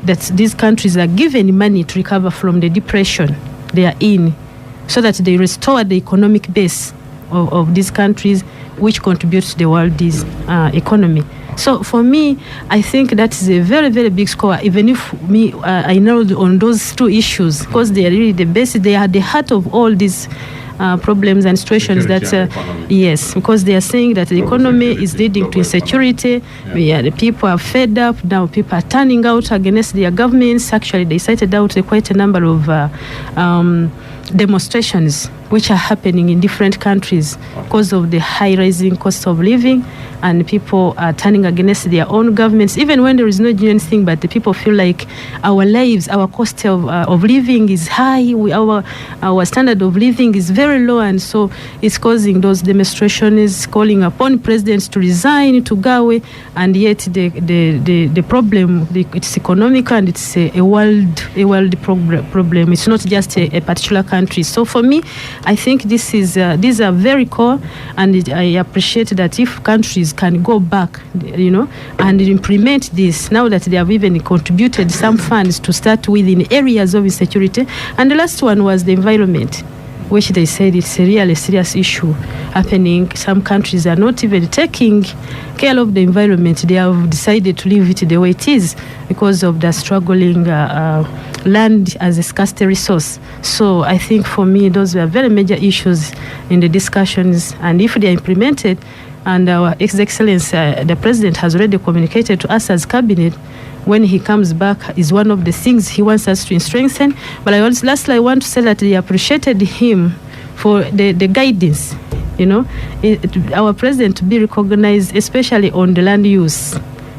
that these countries are given money to recover from the depression they are in, so that they restore the economic base of these countries, which contributes to the world's economy. So for me, I think that is a very, very big score, even if I know on those two issues, because they are really the base, they are the heart of all these problems and situations. Yes, because they are saying that the economy is leading to insecurity. The people are fed up now. People are turning out against their governments. Actually, they cited out quite a number of demonstrations which are happening in different countries because of the high rising cost of living, and people are turning against their own governments, even when there is no genuine thing, but the people feel like our lives, our cost of living is high, our standard of living is very low, and so it's causing those demonstrations, calling upon presidents to resign, to go away, and yet the problem, it's economic, and it's a world problem. It's not just a particular country. So for me, I think these are very core, and I appreciate that if countries can go back, and implement this, now that they have even contributed some funds to start with in areas of insecurity. And the last one was the environment. which they said it's a really serious issue happening. Some countries are not even taking care of the environment. They have decided to leave it the way it is because of the struggling land as a scarce resource. So I think for me, those were very major issues in the discussions. And if they are implemented, and our His Excellency, the President has already communicated to us as Cabinet, when he comes back is one of the things he wants us to strengthen. But lastly, I want to say that they appreciated him for the guidance, our president to be recognized, especially on the land use.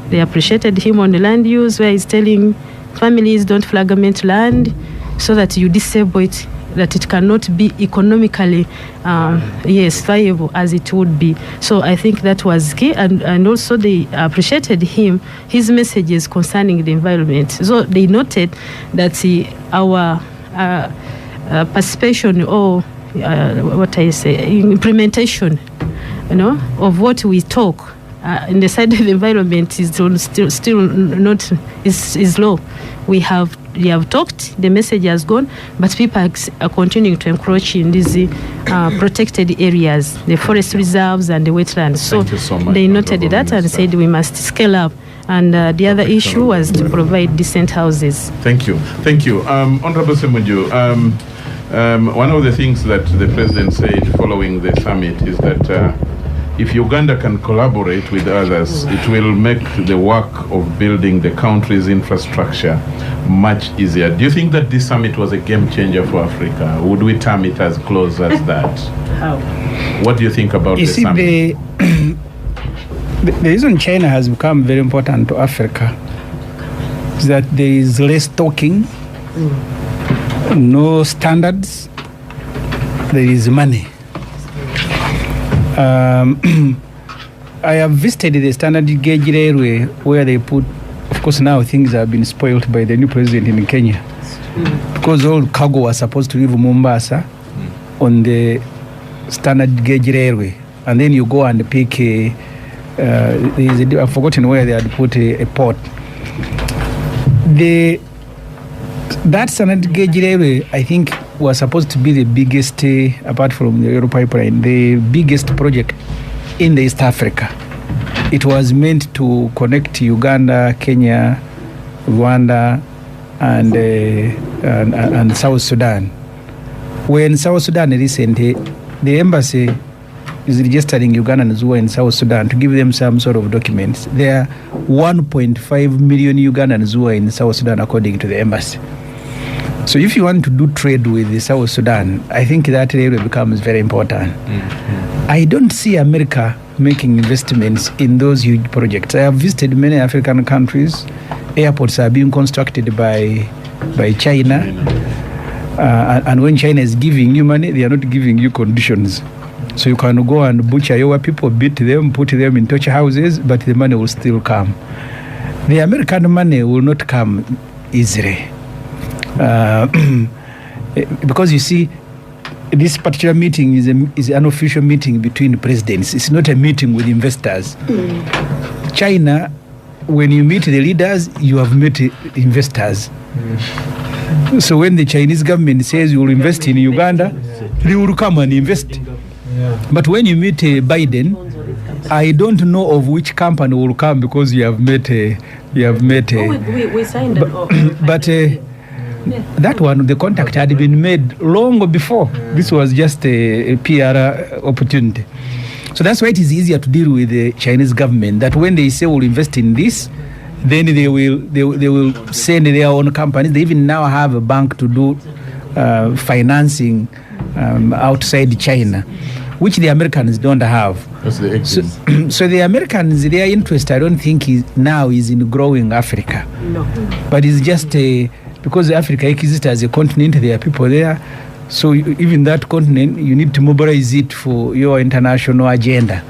They appreciated him on the land use, where he's telling families don't fragment land so that you disable it, that it cannot be economically viable as it would be. So I think that was key, and also they appreciated his messages concerning the environment. So they noted that our participation or implementation, of what we talk in the side of the environment is still not is low. We have talked, the message has gone, but people are continuing to encroach in these protected areas, the forest reserves and the wetlands. So they noted that and said we must scale up. And the other issue was to provide decent houses. Thank you. Honorable Ssemuju, one of the things that the President said following the summit is that if Uganda can collaborate with others, it will make the work of building the country's infrastructure much easier. Do you think that this summit was a game changer for Africa? Would we term it as close as that? How? What do you think about the summit? The reason China has become very important to Africa is that there is less talking, no standards, there is money. I have visited the standard gauge railway where they put, of course now things have been spoiled by the new president in Kenya, because all cargo was supposed to leave Mombasa on the standard gauge railway, and then you go and pick I've forgotten where they had put a port. That standard gauge railway, I think, was supposed to be the biggest, apart from the Euro pipeline, the biggest project in the East Africa. It was meant to connect Uganda, Kenya, Rwanda, and South Sudan. When South Sudan recently, the embassy is registering Uganda and Zua in South Sudan to give them some sort of documents. There are 1.5 million Uganda and Zua in South Sudan, according to the embassy. So if you want to do trade with the South Sudan, I think that area becomes very important. Mm-hmm. I don't see America making investments in those huge projects. I have visited many African countries. Airports are being constructed by China. And when China is giving you money, they are not giving you conditions. So you can go and butcher your people, beat them, put them in torture houses, but the money will still come. The American money will not come easily. Because you see, this particular meeting is an official meeting between presidents. It's not a meeting with investors. China, when you meet the leaders, you have met investors. So when the Chinese government says you will invest in Uganda, they will come and invest. But when you meet Biden, I don't know of which company will come, because we signed but that one, the contact had been made long before. This was just a PR opportunity. So that's why it is easier to deal with the Chinese government, that when they say we'll invest in this, then they will send their own companies. They even now have a bank to do financing outside China, which the Americans don't have. That's the exit. So the Americans, their interest, I don't think is in growing Africa. No. But it's just because Africa exists as a continent, there are people there. So even that continent, you need to mobilize it for your international agenda.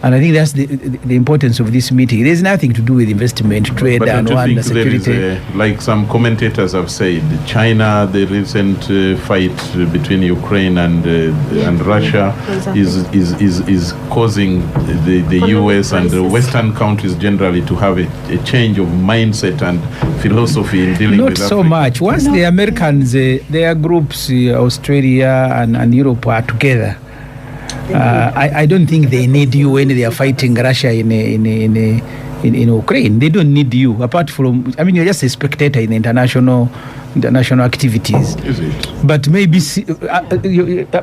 And I think that's the importance of this meeting. There's nothing to do with investment, trade, But and don't you one think there is security. like some commentators have said, China, the recent fight between Ukraine and Russia is causing the US and the Western countries generally to have a change of mindset and philosophy in dealing Not with so Africa. much. Once the Americans, their groups, Australia and Europe are together, I don't think they need you when they are fighting Russia in Ukraine. They don't need you. Apart from, I mean, you're just a spectator in international activities. Is it? But maybe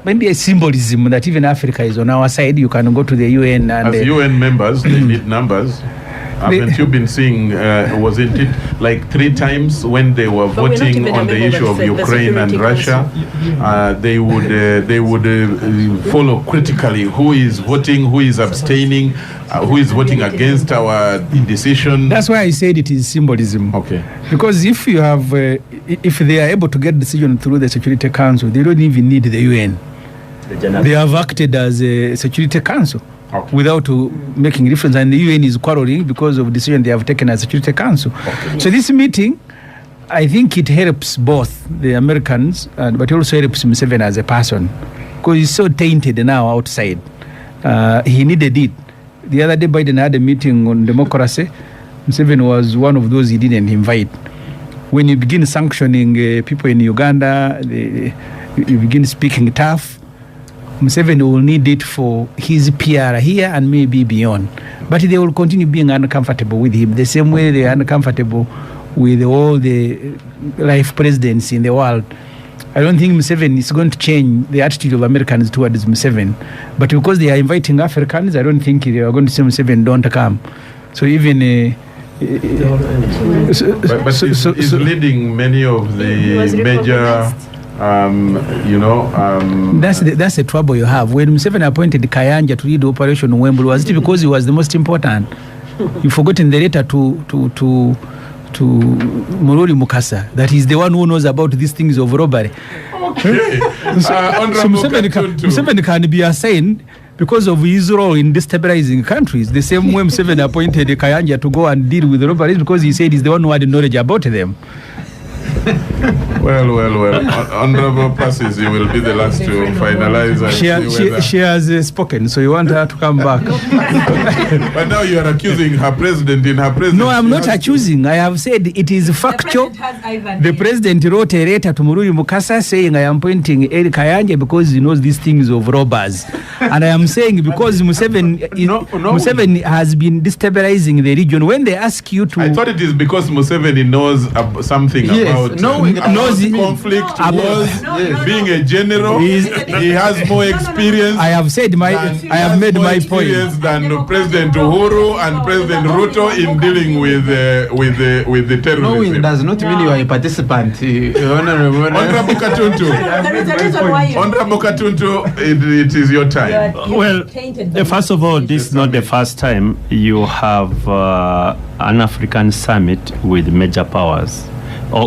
maybe a symbolism that even Africa is on our side. You can go to the UN and As UN members, they need numbers. Haven't you been seeing, wasn't it like 3 times when they were But we're not voting even on a the member issue of of the Ukraine and Security Russia, they would follow critically who is voting, who is abstaining, who is voting against our decision. that's why I said it is symbolism. Okay. Because if you have, if they are able to get decision through the Security Council, they don't even need the UN. They have acted as a Security Council Okay. without making difference, and the UN is quarreling because of decision they have taken as Security Council. Okay. So this meeting, I think it helps both the Americans, but also helps Museveni as a person, because he's so tainted now outside. He needed it. The other day, Biden had a meeting on democracy. Museveni was one of those he didn't invite. When you begin sanctioning people in Uganda, you begin speaking tough. Museveni will need it for his PR here and maybe beyond. But they will continue being uncomfortable with him, the same way they are uncomfortable with all the life presidents in the world. I don't think Museveni is going to change the attitude of Americans towards Museveni. But because they are inviting Africans, I don't think they are going to say Museveni don't come. So even... But he's leading many of the major, That's the trouble you have. When Museveni appointed Kayanja to lead Operation Wembley, was it because he was the most important? You've forgotten the letter to Mururi Mukasa, that he's the one who knows about these things of robbery. Okay. So Honorable Museveni can be assigned because of his role in destabilizing countries. The same way Museveni appointed Kayanja to go and deal with the robberies, because he said he's the one who had knowledge about them. Well. Honorable Passes, you will be the last to finalize. And She has spoken, so you want her to come back. But now you are accusing her president in her presidency. No, I'm not accusing. I have said it is factual. The president wrote a letter to Mururi Mukasa saying, I am pointing Eric Kayanja because he knows these things of robbers. And I am saying because Museveni has been destabilizing the region. When they ask you to... I thought it is because Museveni knows something about conflict, being a general. He has more experience. I have said I have made my point. Than President Uhuru and President Ruto in dealing with the terrorism. Knowing does not mean you are a participant. Honorable Katuntu. Honorable Katuntu, it is your time. Well, first of all, this is not the first time you have an African summit with major powers.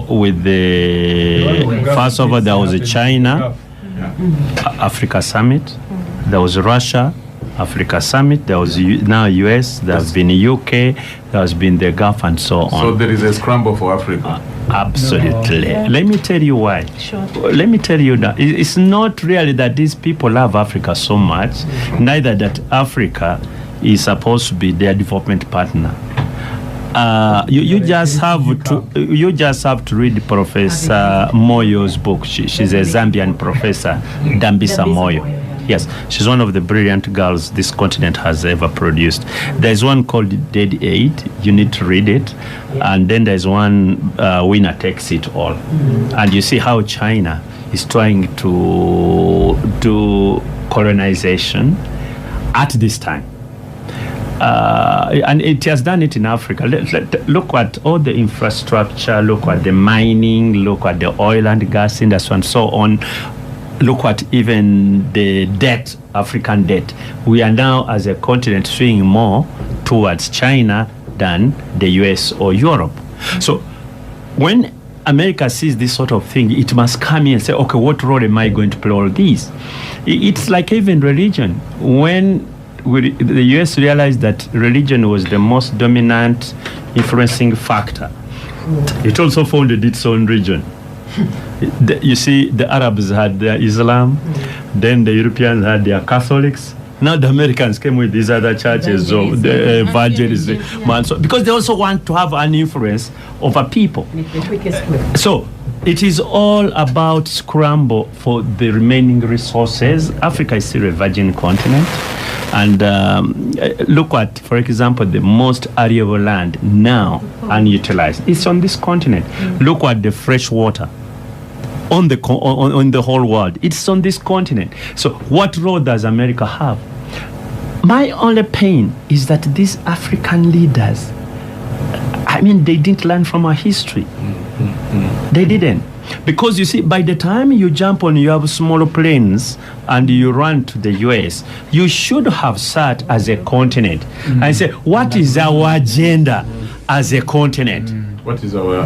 With the first of all, there was a China Africa summit, there was Russia Africa summit, there was now US, there has been UK, there has been the Gulf, and so on. So there is a scramble for Africa. Absolutely. Let me tell you why. Sure. Let me tell you that it's not really that these people love Africa so much, neither that Africa is supposed to be their development partner. You just have to read Professor Moyo's book. She's a Zambian professor, Dambisa Moyo. Yes, she's one of the brilliant girls this continent has ever produced. There's one called Dead Aid. You need to read it. And then there's one, Winner Takes It All. And you see how China is trying to do colonization at this time. And it has done it in Africa. Look at all the infrastructure, look at the mining, look at the oil and gas industry and so on. Look at even the debt, African debt. We are now as a continent swinging more towards China than the US or Europe. So when America sees this sort of thing, it must come in and say, okay, what role am I going to play all these? It's like even religion. When the US realized that religion was the most dominant influencing factor. It also founded its own region. You see, the Arabs had their Islam, then the Europeans had their Catholics. Now the Americans came with these other churches, of the evangelism, because they also want to have an influence over people. So it is all about scramble for the remaining resources. Africa is still a virgin continent. And look at, for example, the most arable land now unutilized. It's on this continent. Look at the fresh water on the whole world. It's on this continent. So what role does America have? My only pain is that these African leaders, I mean, they didn't learn from our history. They didn't. Because you see, by the time you jump on your small planes and you run to the US, you should have sat as a continent and say, what is our agenda as a continent? What is our...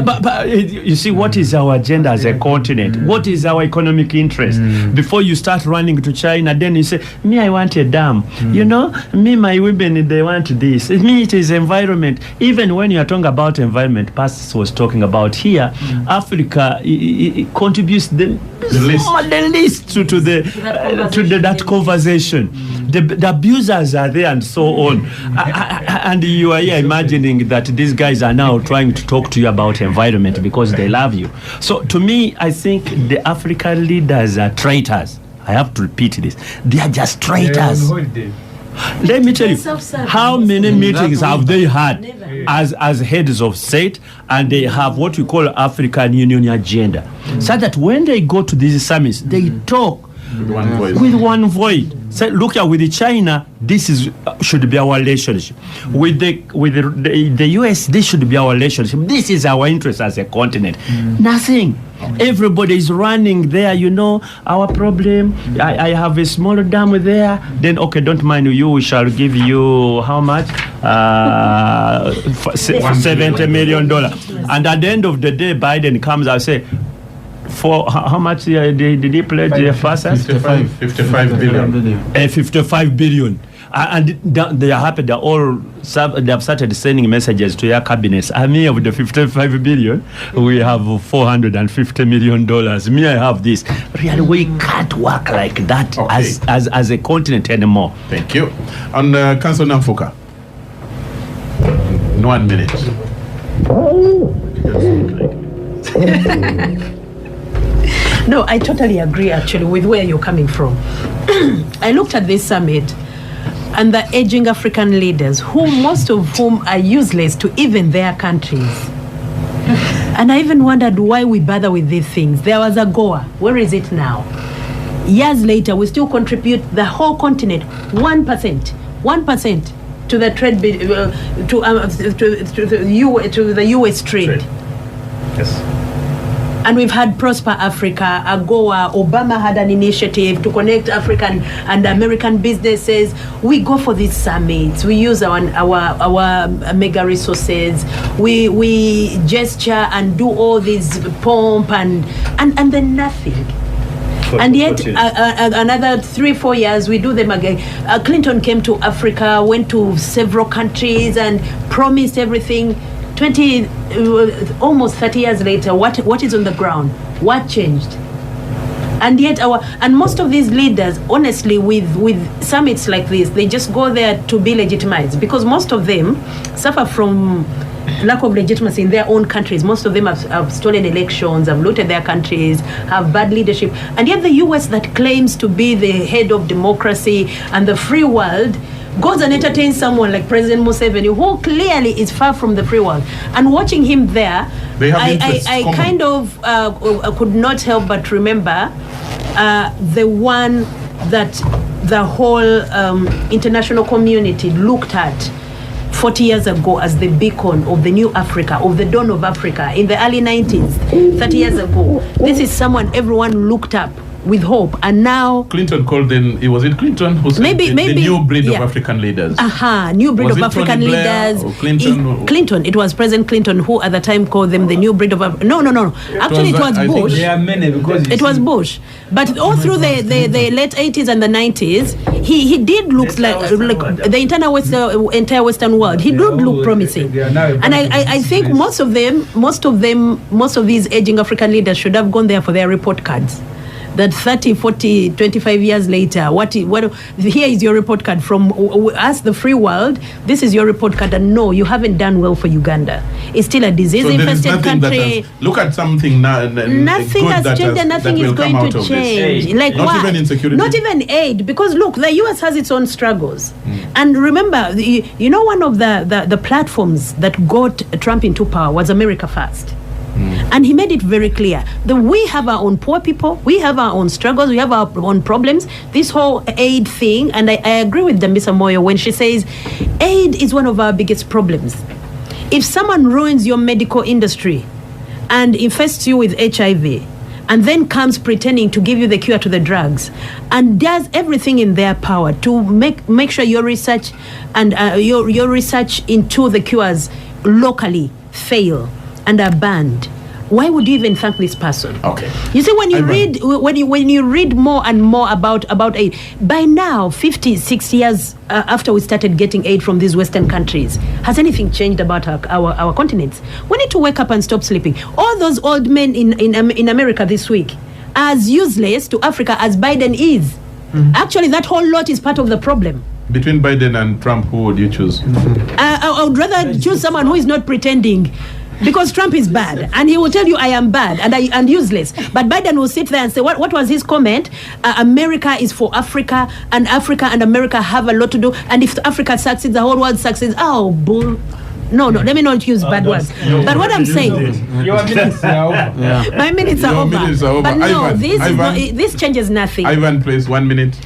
but you see, what is our agenda as a continent? What is our economic interest? Before you start running to China, then you say, me, I want a dam. You know, me, my women, they want this. Me, it is environment. Even when you are talking about environment, Pastor was talking about here, Africa it contributes the least to that conversation. The abusers are there and so on. And you are here imagining that these guys are now trying to talk to you about environment because they love you. So to me, I think the African leaders are traitors. I have to repeat this. They are just traitors. Let me tell you, how many meetings have they had as heads of state, and they have what we call African Union agenda, so that when they go to these summits, they talk with one voice. So look at with China, this should be our relationship. With the US, this should be our relationship. This is our interest as a continent. Nothing. Everybody is running there, you know, our problem. I have a small dam there. Then, okay, don't mind you, we shall give you how much? $70 million. And at the end of the day, Biden comes and say, for how much did he pledge the first? 55 billion. 55 billion. And they are happy. They have started sending messages to their cabinets. I mean, of the 55 billion, we have $450 million. Me, I have this. Really, we can't work like that as a continent anymore. Thank you. And Council Namfuka. In 1 minute. No, I totally agree actually with where you're coming from. I looked at this summit and the aging African leaders, most of whom are useless to even their countries. And I even wondered why we bother with these things. There was a Goa. Where is it now? Years later, we still contribute the whole continent 1% to the trade to the US trade. Yes. And we've had Prosper Africa, AGOA, Obama had an initiative to connect African and American businesses. We go for these summits. We use our mega resources. We gesture and do all this pomp and then nothing. And yet, another 3-4 years, we do them again. Clinton came to Africa, went to several countries and promised everything. Almost 30 years later, what is on the ground? What changed? And yet most of these leaders, honestly, with summits like this, they just go there to be legitimized, because most of them suffer from lack of legitimacy in their own countries. Most of them have stolen elections, have looted their countries, have bad leadership. And yet the US, that claims to be the head of democracy and the free world, goes and entertains someone like President Museveni, who clearly is far from the free world. And watching him there, I kind of could not help but remember the one that the whole international community looked at 40 years ago as the beacon of the new Africa, of the dawn of Africa in the early 90s, 30 years ago. This is someone everyone looked up with hope, and now Clinton called them. Was it Clinton who said the new breed of African leaders? New breed of African leaders. Clinton. It was President Clinton who at the time called them the new breed of No. Actually, it was Bush. There are many, because it was Bush. But all through the late 80s and the 90s, he did look like the entire Western world. He did look promising, and I think most of these aging African leaders should have gone there for their report cards. That 30, 40, 25 years later, what here is your report card from us, the free world. This is your report card, and no, you haven't done well for Uganda. It's still a disease-infested country. Look at something now. Nothing has changed, and nothing is going to change. Like not what? Even insecurity. Not even aid, because look, the US has its own struggles. And remember, you know, one of the platforms that got Trump into power was America First. And he made it very clear that we have our own poor people, we have our own struggles, we have our own problems. This whole aid thing, and I agree with Dambisa Moyo when she says aid is one of our biggest problems. If someone ruins your medical industry and infests you with HIV, and then comes pretending to give you the cure to the drugs, and does everything in their power to make sure your research and your research into the cures locally fail and are banned, why would you even thank this person? Okay. You see, when you read more and more about aid, by now 50, 60 years after we started getting aid from these Western countries, has anything changed about our continents? We need to wake up and stop sleeping. All those old men in America this week are as useless to Africa as Biden is. Actually, that whole lot is part of the problem. Between Biden and Trump, who would you choose? I would rather choose someone who is not pretending. Because Trump is bad, and he will tell you I am bad and useless. But Biden will sit there and say, what was his comment? America is for Africa and America have a lot to do. And if Africa succeeds, the whole world succeeds. Oh, bull. No, let me not use bad words. But what I'm saying, your minutes are over. My minutes are over. But no, Ivan, this changes nothing. Ivan, please, 1 minute.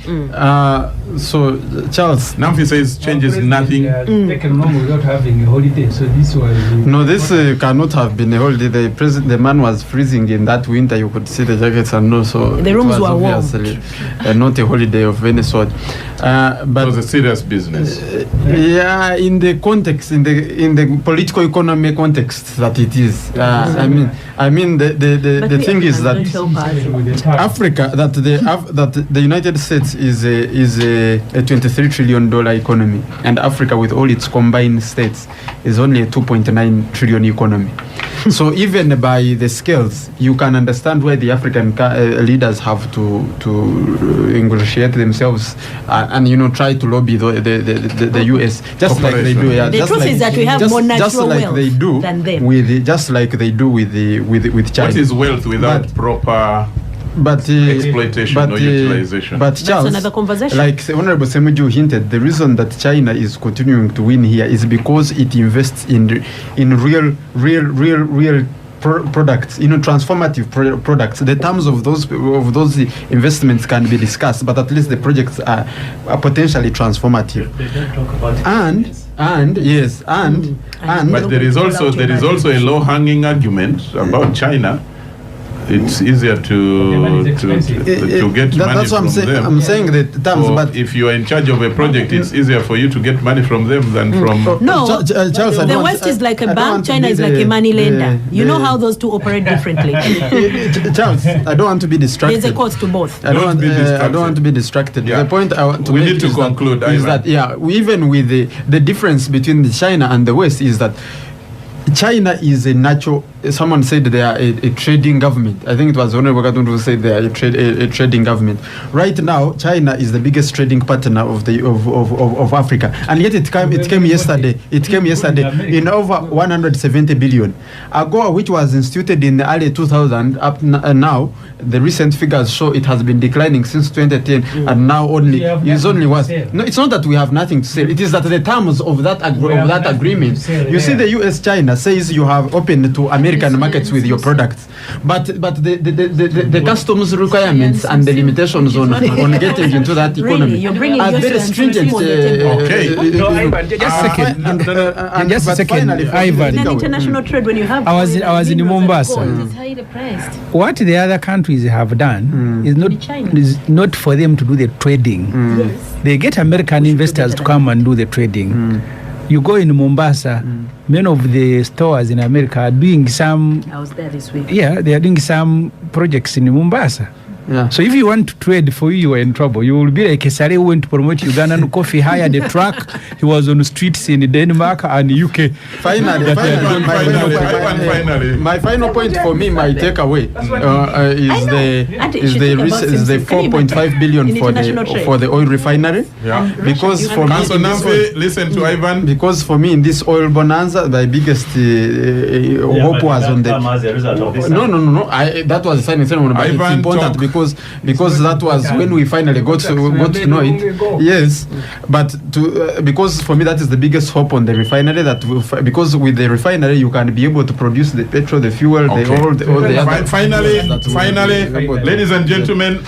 So, Charles. Namfi says changes nothing. Taken long without having a holiday, so this was. No, this cannot have been a holiday. The man was freezing in that winter. You could see the jackets and no, so the rooms were warm. Not a holiday of any sort. But it was a serious business. Yeah, in the context, in the political economy context that it is. I mean, the thing is that Africa, that the United States is a $23 trillion economy, and Africa, with all its combined states, is only a 2.9 trillion economy. So even by the scales, you can understand why the African leaders have to ingratiate themselves and try to lobby the US, just like they do. Yeah, the truth is that we have more natural wealth than them. Just like they do with China. What is wealth without proper exploitation or utilization? But Charles, that's another conversation. Like Honorable Ssemuju hinted, the reason that China is continuing to win here is because it invests in real products, transformative products. The terms of those investments can be discussed, but at least the projects are potentially transformative. They don't talk about but there is also a low-hanging argument about China. It's easier to get money from them. I'm saying that terms, but if you are in charge of a project, it's easier for you to get money from them than from. No, Charles, the West is like a bank, China is like a money lender. You know how those two operate differently. Charles, I don't want to be distracted. There's a cost to both. I don't want to be distracted. Yeah. The point I want to we make need to conclude is that even with the difference between China and the West is that China is a natural. Someone said they are a trading government. I think it was Honorable Katuntu who said they are a trading government. Right now, China is the biggest trading partner of Africa, and yet it came yesterday. It came yesterday in over 170 billion. AGOA, which was instituted in the early 2000, up now, the recent figures show it has been declining since 2010, and now only was. No, it's not that we have nothing to sell. It is that the terms of that agreement. You see, the US China says you have opened to American markets with your products, but the customs requirements and the limitations on getting into that economy are very stringent. Just a second, Ivan. In international trade, when you have I was in Mombasa. What the other countries have done is not for them to do the trading. Yes. They get American investors to come and do the trading. You go in Mombasa, many of the stores in America are doing some. I was there this week. Yeah, they are doing some projects in Mombasa. Yeah. So if you want to trade, for you are in trouble. You will be like Kesare who went to promote Ugandan coffee, hired a truck. He was on the streets in Denmark and UK. Finally, my final point for me, my takeaway is the 4.5 billion for the oil refinery. Yeah. Because for Council me, Namfe, listen to Ivan. because for me in this oil bonanza, my biggest hope was on the. No. That was the final ceremony, but it's Ivan, important talk. because that was when we finally got to know it. Yes, but because for me that is the biggest hope on the refinery, because with the refinery you can be able to produce the petrol, the fuel, Okay. all the other. Finally, ladies and gentlemen,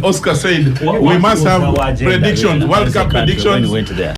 Oscar said we must have predictions, World Cup predictions.